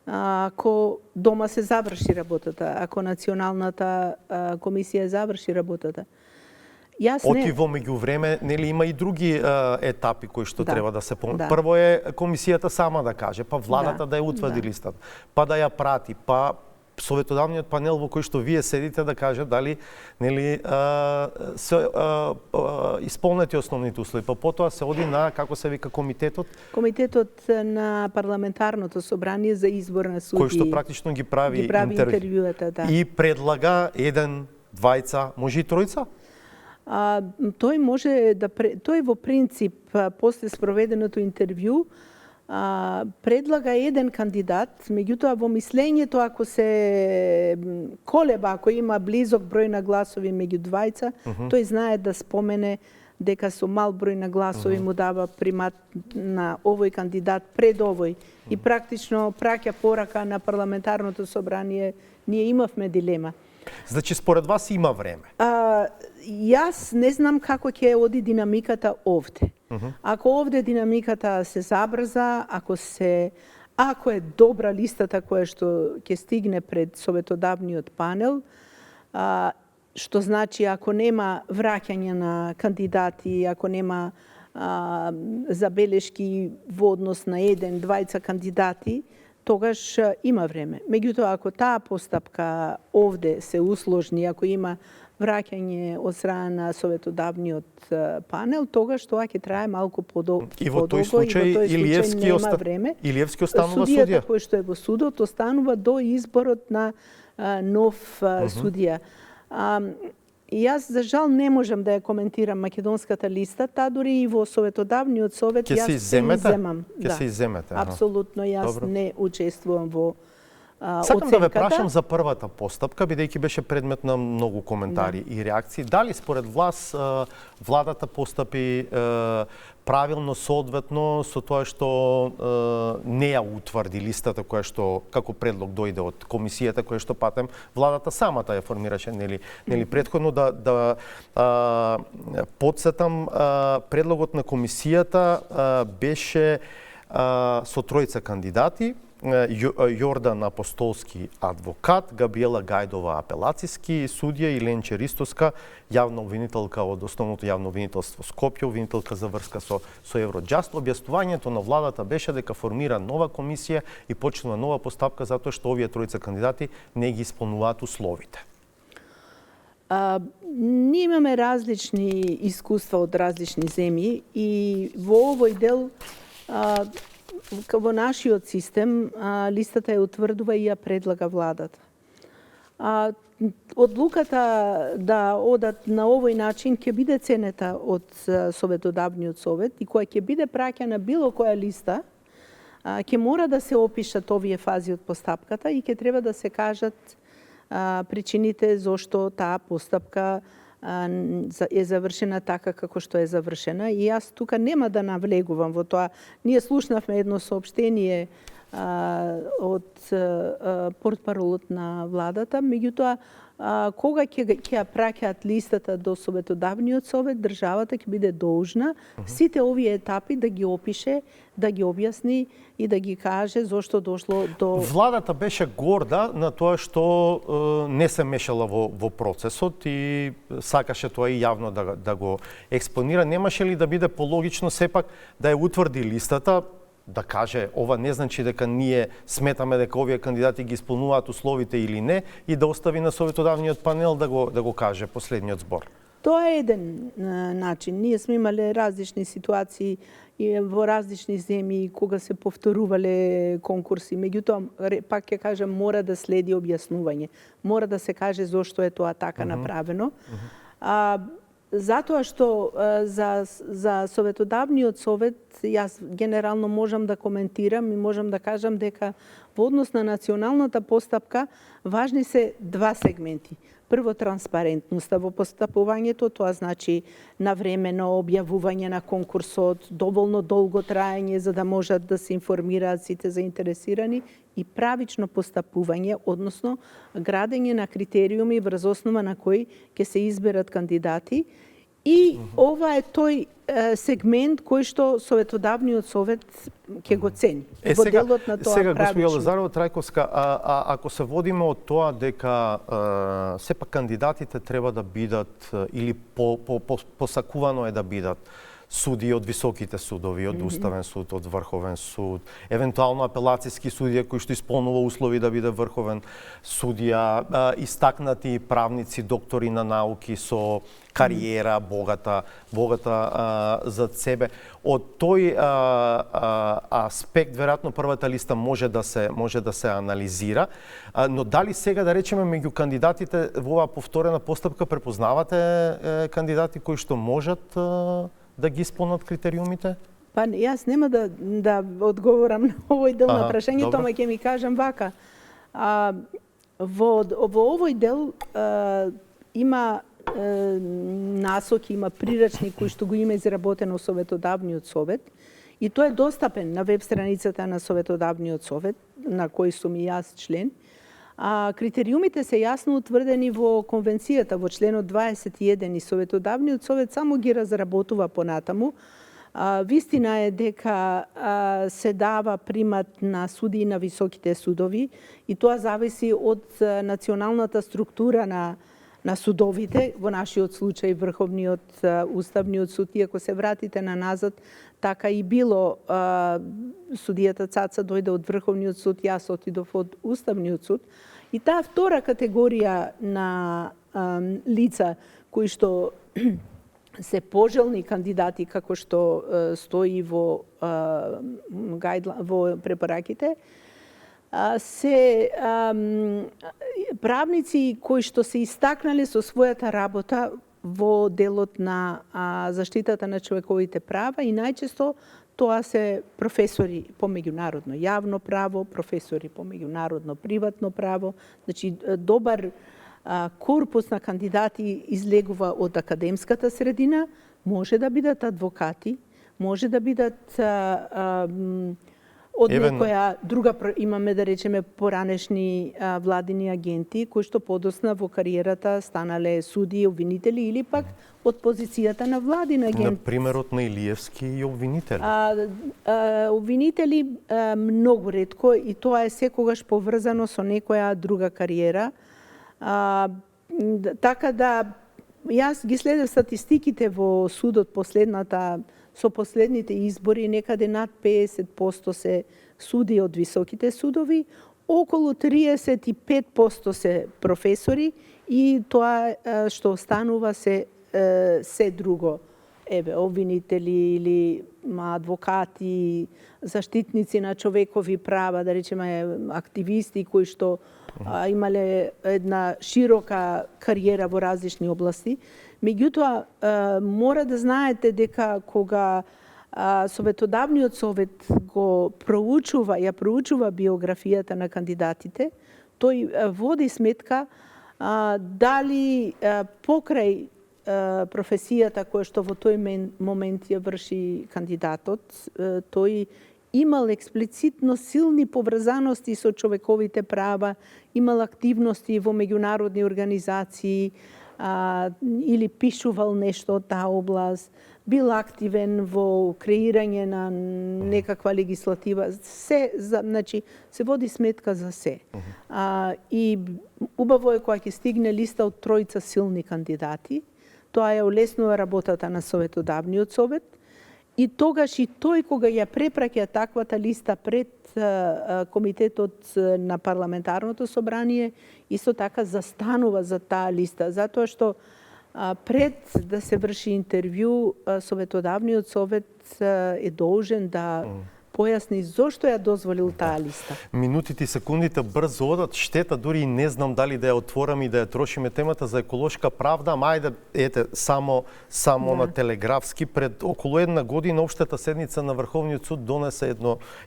ако дома се заврши работата, ако националната комисија заврши работата. Оти во меѓувреме, нели има и други етапи кои што треба да се помнат. Прво е комисијата сама да каже, па владата да ја утврди листата, па да ја прати, па советодавниот панел во кој што вие седите да каже дали нели се исполнети основните услови. Па потоа се оди на, како се вика, комитетот? Комитетот на парламентарното собрание за избор на суди. Кој што практично ги прави интервјуата, да. И предлага еден, двајца, може и тројца? Тој може да тој во принцип после спроведеното интервју предлага еден кандидат, меѓутоа во мислењето ако се колеба, ако има близок број на гласови меѓу двајца, тој знае да спомене дека со мал број на гласови му дава примат на овој кандидат пред овој и практично праќа порака на парламентарното собрание. Ние имавме дилема. Значи, според вас има време? Јас не знам како ќе оди динамиката овде. Ако овде динамиката се забрза, ако е добра листата која што ќе стигне пред советодавниот панел, што значи ако нема враќање на кандидати, ако нема забелешки во однос на еден, двајца кандидати, тогаш има време. Меѓутоа, ако таа постапка овде се усложни, ако има враќање од страна на советодавниот панел, тогаш тоа ќе трае малку подолго и во тој случај нема време. Илиевски останува судија. Судијата кој што е во судот останува до изборот на нов судија. Јас за жал не можам да ја коментирам македонската листа, таа дури и во советодавниот совет јас се изземам. Ќе се изземете. Апсолутно, јас не учествувам во Сакам да ве прашам за првата постапка, бидејќи беше предмет на многу коментари и реакции. Дали според вас владата постапи правилно, соодветно со тоа што не ја утврди листата која што како предлог дојде од комисијата која што патем владата самата ја формираше нели претходно да потсетам предлогот на комисијата беше со тројца кандидати: Јордан Апостолски, адвокат, Габриела Гајдова, апелацијски судија и Ленче Ристоска, јавна обвинителка од Основното јавно обвинителство Скопје, обвинителка за врска со Евроџаст. Објаснувањето на владата беше дека формира нова комисија и почнува нова постапка затоа што овие тројца кандидати не ги исполнуваат условите. Ние имаме различни искуства од различни земји и во овој дел во нашиот систем листата ја утврдува и ја предлага владата. Одлуката да одат на овој начин ќе биде ценета од Советодавниот совет и која ќе биде праќана било која листа, ќе мора да се опишат овие фази од постапката и ќе треба да се кажат причините зошто таа постапка е завршена така како што е завршена. И јас тука нема да навлегувам во тоа. Ние слушнавме едно соопштение од портпаролот на владата, меѓутоа кога ќе ја праќаат листата до Советодавниот совет, државата ќе биде должна сите овие етапи да ги опише, да ги објасни и да ги каже зошто дошло до... Владата беше горда на тоа што не се мешала во процесот и сакаше тоа и јавно да го експонира. Немаше ли да биде пологично сепак да ја утврди листата, да каже ова не значи дека ние сметаме дека овие кандидати ги исполнуваат условите или не и да остави на Советодавниот панел да го каже последниот збор? Тоа е еден начин. Ние сме имале различни ситуации и во различни земји кога се повторувале конкурси. Меѓутоа, пак ќе кажам, мора да следи објаснување. Мора да се каже зошто е тоа така направено. Затоа што за Советодавниот совет јас генерално можам да коментирам и можам да кажам дека во однос на националната постапка важни се два сегменти. Прво, транспарентноста во постапувањето, тоа значи навремено објавување на конкурсот, доволно долго траење за да можат да се информираат сите заинтересирани и правично постапување, односно градење на критериуми врз основа на кои ќе се изберат кандидати. И ова е тој сегмент кој што Советодавниот совет ќе го цени. Во делот на тоа сега, правично. Госпоѓа Лазарова Трајковска, ако се водиме од тоа дека сепак кандидатите треба да бидат или посакувано е да бидат судии од високите судови, од Уставен суд, од Врховен суд, евентуално апелацијски судија кој што исполнува услови да биде врховен судија, истакнати правници, доктори на науки со кариера богата зад себе. Од тој аспект веројатно првата листа може да се анализира, но дали сега да речеме меѓу кандидатите во оваа повторена постапка препознавате кандидати кои што можат да ги исполнат критериумите? Па јас нема да одговорам на овој дел на прашањето, ама ќе ми кажам вака. Во овој дел има насоки, има прирачник кој што го има изработено Советодавниот совет и тој е достапен на веб страницата на Советодавниот совет, на кој сум и јас член. Критериумите се јасно утврдени во конвенцијата, во членот 21 и Советодавниот совет само ги разработува понатаму. Вистина е дека се дава примат на судии на високите судови и тоа зависи од националната структура на судовите, во нашиот случај Врховниот Уставниот суд, и ако се вратите на назад, така и било. Судијата Цаца дојде од Врховниот суд, јас отидов од Уставниот суд. И таа втора категорија на лица кои што се пожелни кандидати, како што стои во препораките, се правници кои што се истакнале со својата работа во делот на заштитата на човековите права и најчесто Тоа се професори по меѓународно јавно право, професори по меѓународно приватно право. Значи, добар корпус на кандидати излегува од академската средина, може да бидат адвокати, може да бидат од некоја друга, имаме да речеме поранешни владини агенти кои што подосна во кариерата станале суди, обвинители или пак од позицијата на владин агент. На примерот на Илиевски и обвинители. Обвинители многу ретко и тоа е секогаш поврзано со некоја друга кариера. Така да јас ги следев статистиките во судот со последните избори, некаде над 50% се суди од високите судови, околу 35% се професори и тоа што останува се друго. Обвинители или адвокати, заштитници на човекови права, да речеме активисти кои што имале една широка кариера во различни области. Меѓутоа, мора да знаете дека кога Советодавниот совет го проучува биографијата на кандидатите, тој води сметка дали покрај професијата која што во тој момент ја врши кандидатот, тој имал експлицитно силни поврзаности со човековите права, имал активности во меѓународни организации, или пишувал нешто од таа област, бил активен во креирање на некаква легислатива. Значи, се води сметка за се. И убаво е кога ќе стигне листа од тројца силни кандидати, тоа ја олеснува работата на Советодавниот совет, и тогаш и тој кога ја препраќа таквата листа пред комитетот на парламентарното собрание, исто така застанува за таа листа, затоа што пред да се врши интервју, Советодавниот совет е должен да појасни зошто ја дозволил таа листа. Минутите и секундите брзо одат, штета, дури и не знам дали да ја отворам и да ја трошиме темата за еколошка правда, ама ајде, само на телеграфски. Пред околу една година Општата седница на Врховниот суд донесе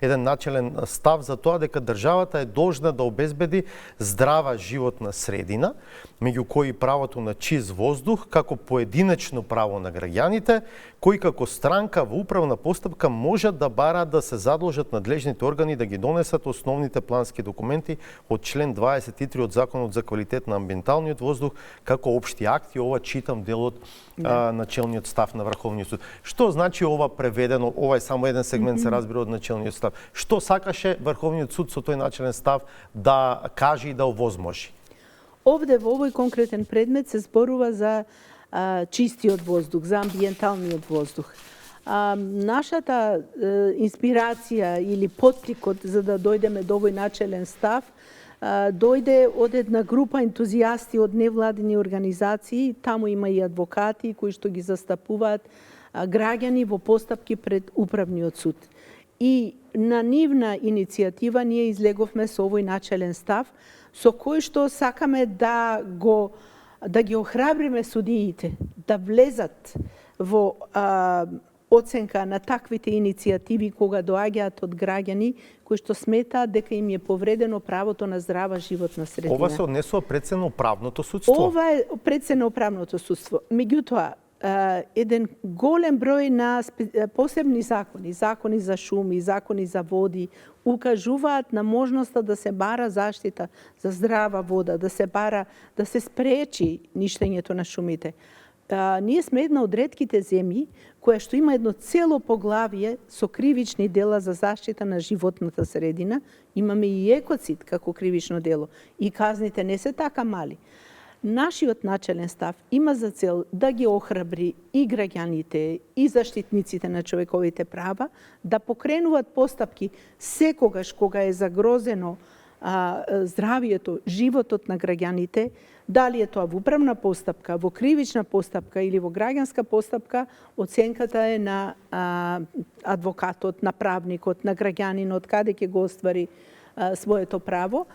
еден начелен став за тоа дека државата е должна да обезбеди здрава животна средина, меѓу кои правото на чист воздух, како поединечно право на граѓаните, кои како странка во управна постапка можат да бараат да се задолжат надлежните органи да ги донесат основните плански документи од член 23 од Законот за квалитет на амбиенталниот воздух како општи акти. Ова читам дел од начелниот став на Врховниот суд. Што значи ова преведено? Ова е само еден сегмент, се разбира, од начелниот став. Што сакаше Врховниот суд со тој начелен став да каже и да овозможи? Овде во овој конкретен предмет се зборува за чистиот воздух, за амбиенталниот воздух. Нашата инспирација или поттикот за да дојдеме до овој начелен став дојде од една група ентузијасти од невладини организации, таму има и адвокати кои што ги застапуваат граѓани во постапки пред управниот суд. И на нивна иницијатива ние излеговме со овој начелен став со кој што сакаме да ги охрабриме судиите да влезат во оценка на таквите иницијативи кога доаѓаат од граѓани кои што сметаат дека им е повредено правото на здрава животна средина. Ова се однесува пред се на управното судство? Ова е пред се на управното судство. Меѓутоа, еден голем број на посебни закони за шуми, закони за води, укажуваат на можноста да се бара заштита за здрава вода, да се спречи ништењето на шумите. Ние сме една од ретките земји која што има едно цело поглавие со кривични дела за заштита на животната средина. Имаме и екоцид како кривично дело. И казните не се така мали. Нашиот начелен став има за цел да ги охрабри и граѓаните, и заштитниците на човековите права да покренуваат постапки секогаш кога е загрозено здравието, животот на граѓаните, дали е тоа во управна постапка, во кривична постапка или во граѓанска постапка, оценката е на адвокатот, на правникот, на граѓанинот, каде ќе го оствари своето право.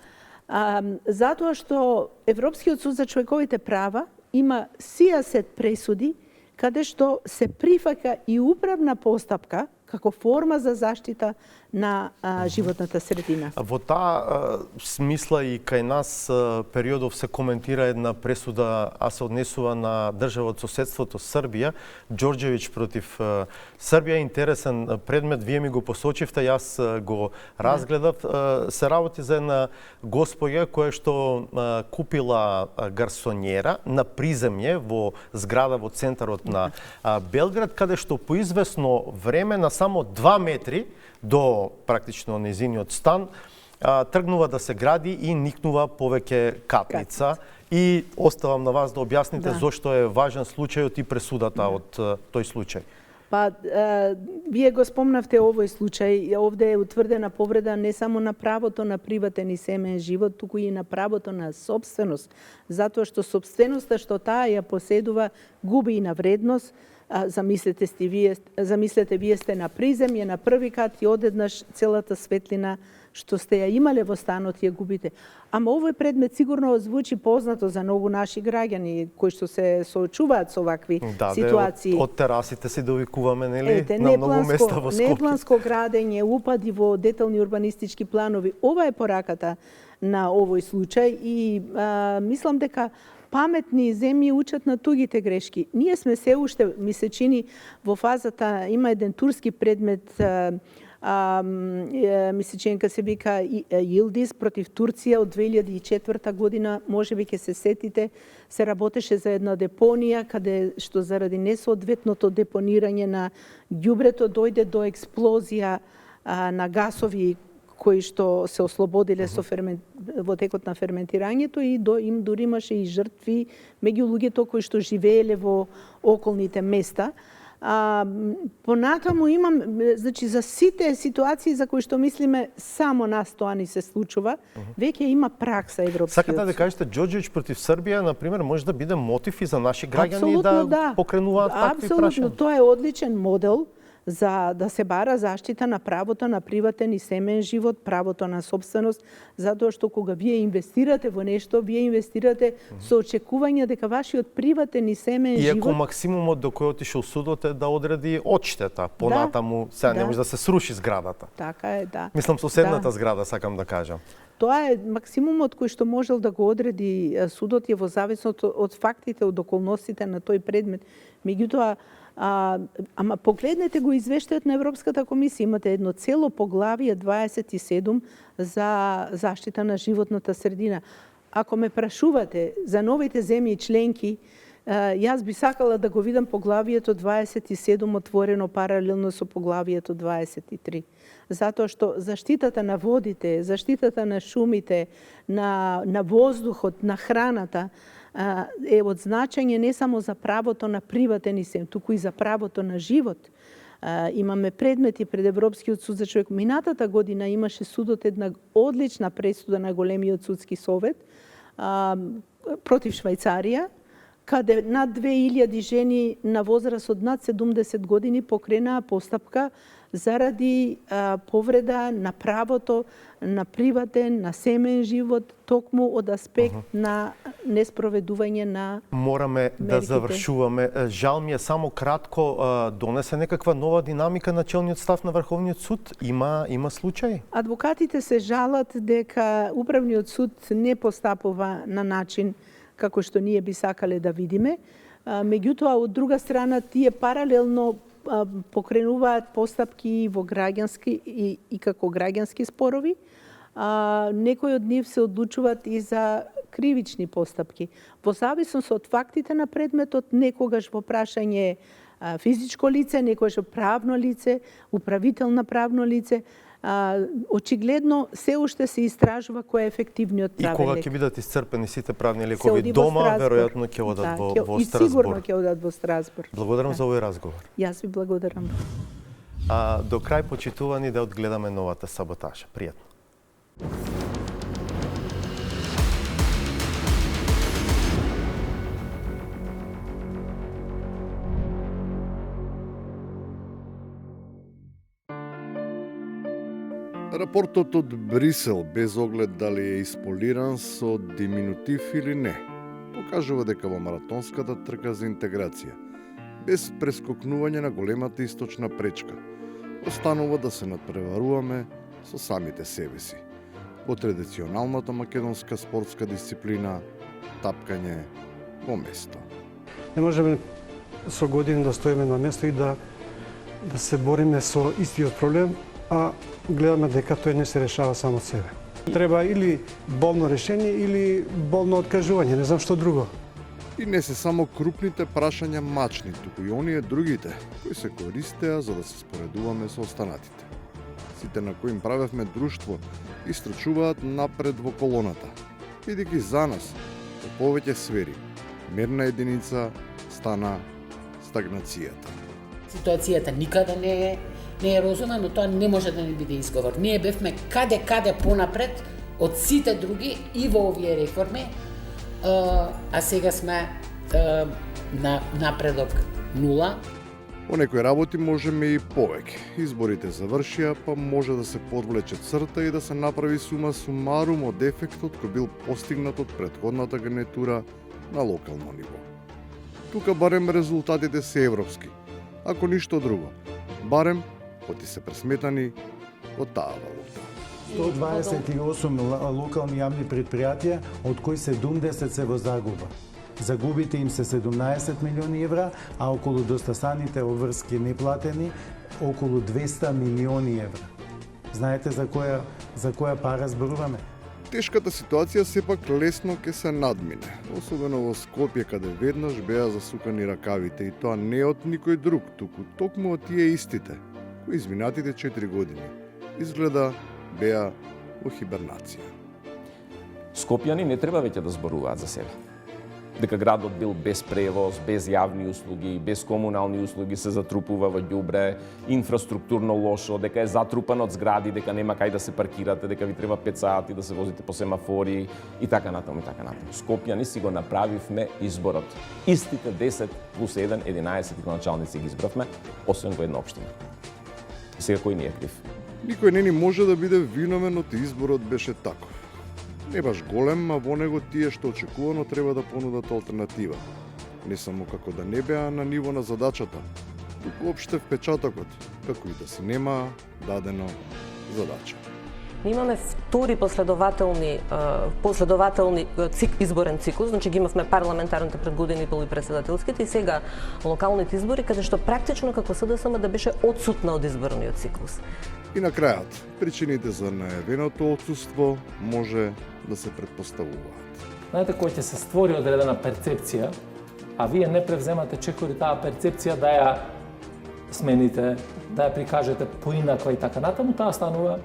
Затоа што Европскиот суд за човековите права има сијасет пресуди каде што се прифаќа и управна постапка како форма за заштита на животната средина. Во таа смисла и кај нас периодов се коментира една пресуда, а се однесува на држава од соседството Србија, Ѓорѓевиќ против Србија. Интересен предмет, вие ми го посочивте, јас го разгледав. Се работи за една госпоѓа која што купила гарсонјера на приземје во зграда во центарот на Белград, каде што по известно време, на само 2 метри до практично незиниот стан, тргнува да се гради и никнува повеќе капница. И оставам на вас да објасните зошто е важен случајот и пресудата од тој случај. Па, вие го спомнавте овој случај. Овде е утврдена повреда не само на правото на приватен и семеен живот, туку и на правото на собственост. Затоа што собственоста што таа ја поседува губи и на вредност. Замислете вие сте на приземје, на први кат и одеднаш целата светлина што сте ја имале во станот ја губите. Ама овој предмет сигурно звучи познато за многу наши граѓани кои што се соочуваат со вакви ситуации. Од терасите си довикуваме, нели, на многу места во Скопје. Непланско градење, упади во детални урбанистички планови. Ова е пораката на овој случај и мислам дека паметни земји учат на тугите грешки. Ние сме се уште, ми се чини, во фазата, има еден турски предмет, ми се чини се вика Илдис против Турција од 2004 година, може би ќе се сетите, се работеше за една депонија каде што заради несоодветното депонирање на ѓубрето дојде до експлозија на гасови кои што се ослободиле во текот на ферментирањето и им дури имаше и жртви меѓу луѓето кои што живееле во околните места. Понатаму имам, значи за сите ситуации за кои што мислиме само нас тоа ни се случува, веќе има пракса европскиот. Сакате да кажете Ѓорѓевиќ против Србија, на пример, може да биде мотив и за наши граѓани да покренуваат такви прашања? Апсолутно, тоа е одличен модел за да се бара заштита на правото на приватен и семеен живот, правото на собственост, затоа што кога вие инвестирате во нешто, вие инвестирате со очекување дека вашиот приватен и семеен живот... Иако максимумот до кој отишол судот е да одреди одштета, понатаму сега не може да се сруши зградата. Така е, да. Мислам соседната зграда, сакам да кажам. Тоа е максимумот кој што можел да го одреди судот е во зависност од фактите, од околностите на тој предмет. Меѓутоа, ама погледнете го извештајот на Европската комисија, имате едно цело поглавие 27 за заштита на животната средина. Ако ме прашувате за новите земји членки, јас би сакала да го видам поглавието 27 отворено паралелно со поглавието 23. Затоа што заштитата на водите, заштитата на шумите, на воздухот, на храната, е од значење не само за правото на приватен и сем, туку и за правото на живот. Имаме предмети пред Европскиот суд за човек. Минатата година имаше судот една одлична пресуда на големиот судски совет против Швајцарија, каде над 2000 жени на возраст од над 70 години покренаа постапка заради повреда на правото на приватен, на семеен живот, токму од аспект на неспроведување на Мораме да завршуваме. Жал ми е само кратко, донесе некаква нова динамика начелниот став на Врховниот суд? Има случај? Адвокатите се жалат дека Управниот суд не постапува на начин како што ние би сакале да видиме. Меѓутоа, од друга страна, тие паралелно покренуваат постапки во граѓански и како граѓански спорови. Некои од нив се одлучуваат и за кривични постапки. Во зависност од фактите на предметот, некогаш во прашање физичко лице, некогаш правно лице, управител на правно лице, очигледно се уште се истражува кој е ефективниот правен лек. И кога ќе бидат исцрпени сите правни лекови дома, веројатно ќе одат во Страсбург. И сигурно ќе одат во Страсбург. Благодарам за овој разговор. Јас ви благодарам. До крај, почитувани, да одгледаме новата саботажа. Пријатно. Рапортот од Брисел, без оглед дали е исполиран со диминутив или не, покажува дека во маратонската трка за интеграција, без прескокнување на големата источна пречка, останува да се надпреваруваме со самите себе си. Во традиционалната македонска спортска дисциплина тапкање во место. Не можеме со години да стоиме на место и да се бориме со истиот проблем, а гледаме дека тој не се решава само од себе. Треба или болно решение или болно откажување, не знам што друго. И не се само крупните прашања мачни, туку и оние другите, кои се користеа за да се споредуваме со останатите. Сите на кои им правевме друштво истрчуваат напред во колоната, бидејќи за нас, во повеќе сфери, мерна единица стана стагнацијата. Ситуацијата никаде не е розова, но тоа не може да не биде изговор. Ние бевме каде понапред од сите други и во овие реформи, а сега сме на напредок нула. По некои работи можеме и повеќе. Изборите завршија, па може да се подвлече црта и да се направи сума сумарум од ефектот кој бил постигнат од претходната гарнитура на локално ниво. Тука барем резултатите се европски, ако ништо друго. Барем оти се пресметани од таа валута. 128 локални јавни предпријатија, од кои 70 се во загуба. Загубите им се 17 милиони евра, а околу достасаните обврски неплатени околу 200 милиони евра. Знаете за која пара зборуваме? Тешката ситуација сепак лесно ќе се надмине, особено во Скопје каде веднаш беа засукани ракавите и тоа не од никој друг, туку токму од тие истите, кои изминатите 4 години изгледа беа во хибернација. Скопјани не треба веќе да зборуваат за себе. Дека градот бил без превоз, без јавни услуги, без комунални услуги, се затрупува во ѓубре, инфраструктурно лошо, дека е затрупан од згради, дека нема кај да се паркирате, дека ви треба 5 сати да се возите по семафори и така натаму и така натаму. Скопјани си го направивме изборот. Истите 10 плюс 1, 11 началници ги избравме, освен во една општина. Сега кој не е крив? Никој не ни може да биде виновен од изборот беше таков. Не баш голем, а во него тие што очекувано треба да понудат алтернатива. Не само како да не беа на ниво на задачата, туку опште впечатокот, како и да се нема дадено задача. Имаме втори последователни изборен циклус, значи ги имавме парламентарните пред години и председателските и сега локалните избори, каде што практично како СДСМ да беше отсутна од изборниот циклус. И на крајот, причините за најавеното отсуство може да се предпоставуваат. Знаете, кој ќе се створи одредена перцепција, а вие не превземате чекори таа перцепција да ја смените, да ја прикажете поинаква и така натаму, таа станува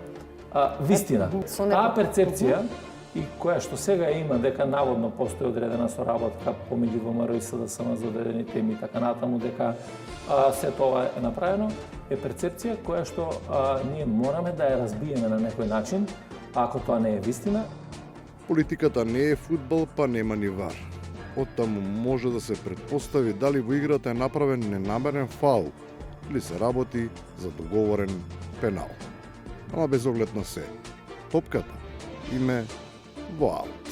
вистина. Таа перцепција и која што сега има дека наводно постои одредена соработка помеѓу ВМРО и СДСМ за одредени теми и така натаму, дека се тоа е направено, е перцепција која што ние мораме да ја разбиеме на некој начин, ако тоа не е вистина. Политиката не е фудбал, па нема ни вар. Оттаму може да се предпостави дали во играта е направен ненамерен фаул или се работи за договорен пенал. Ама без оглед на се, топката име во аут.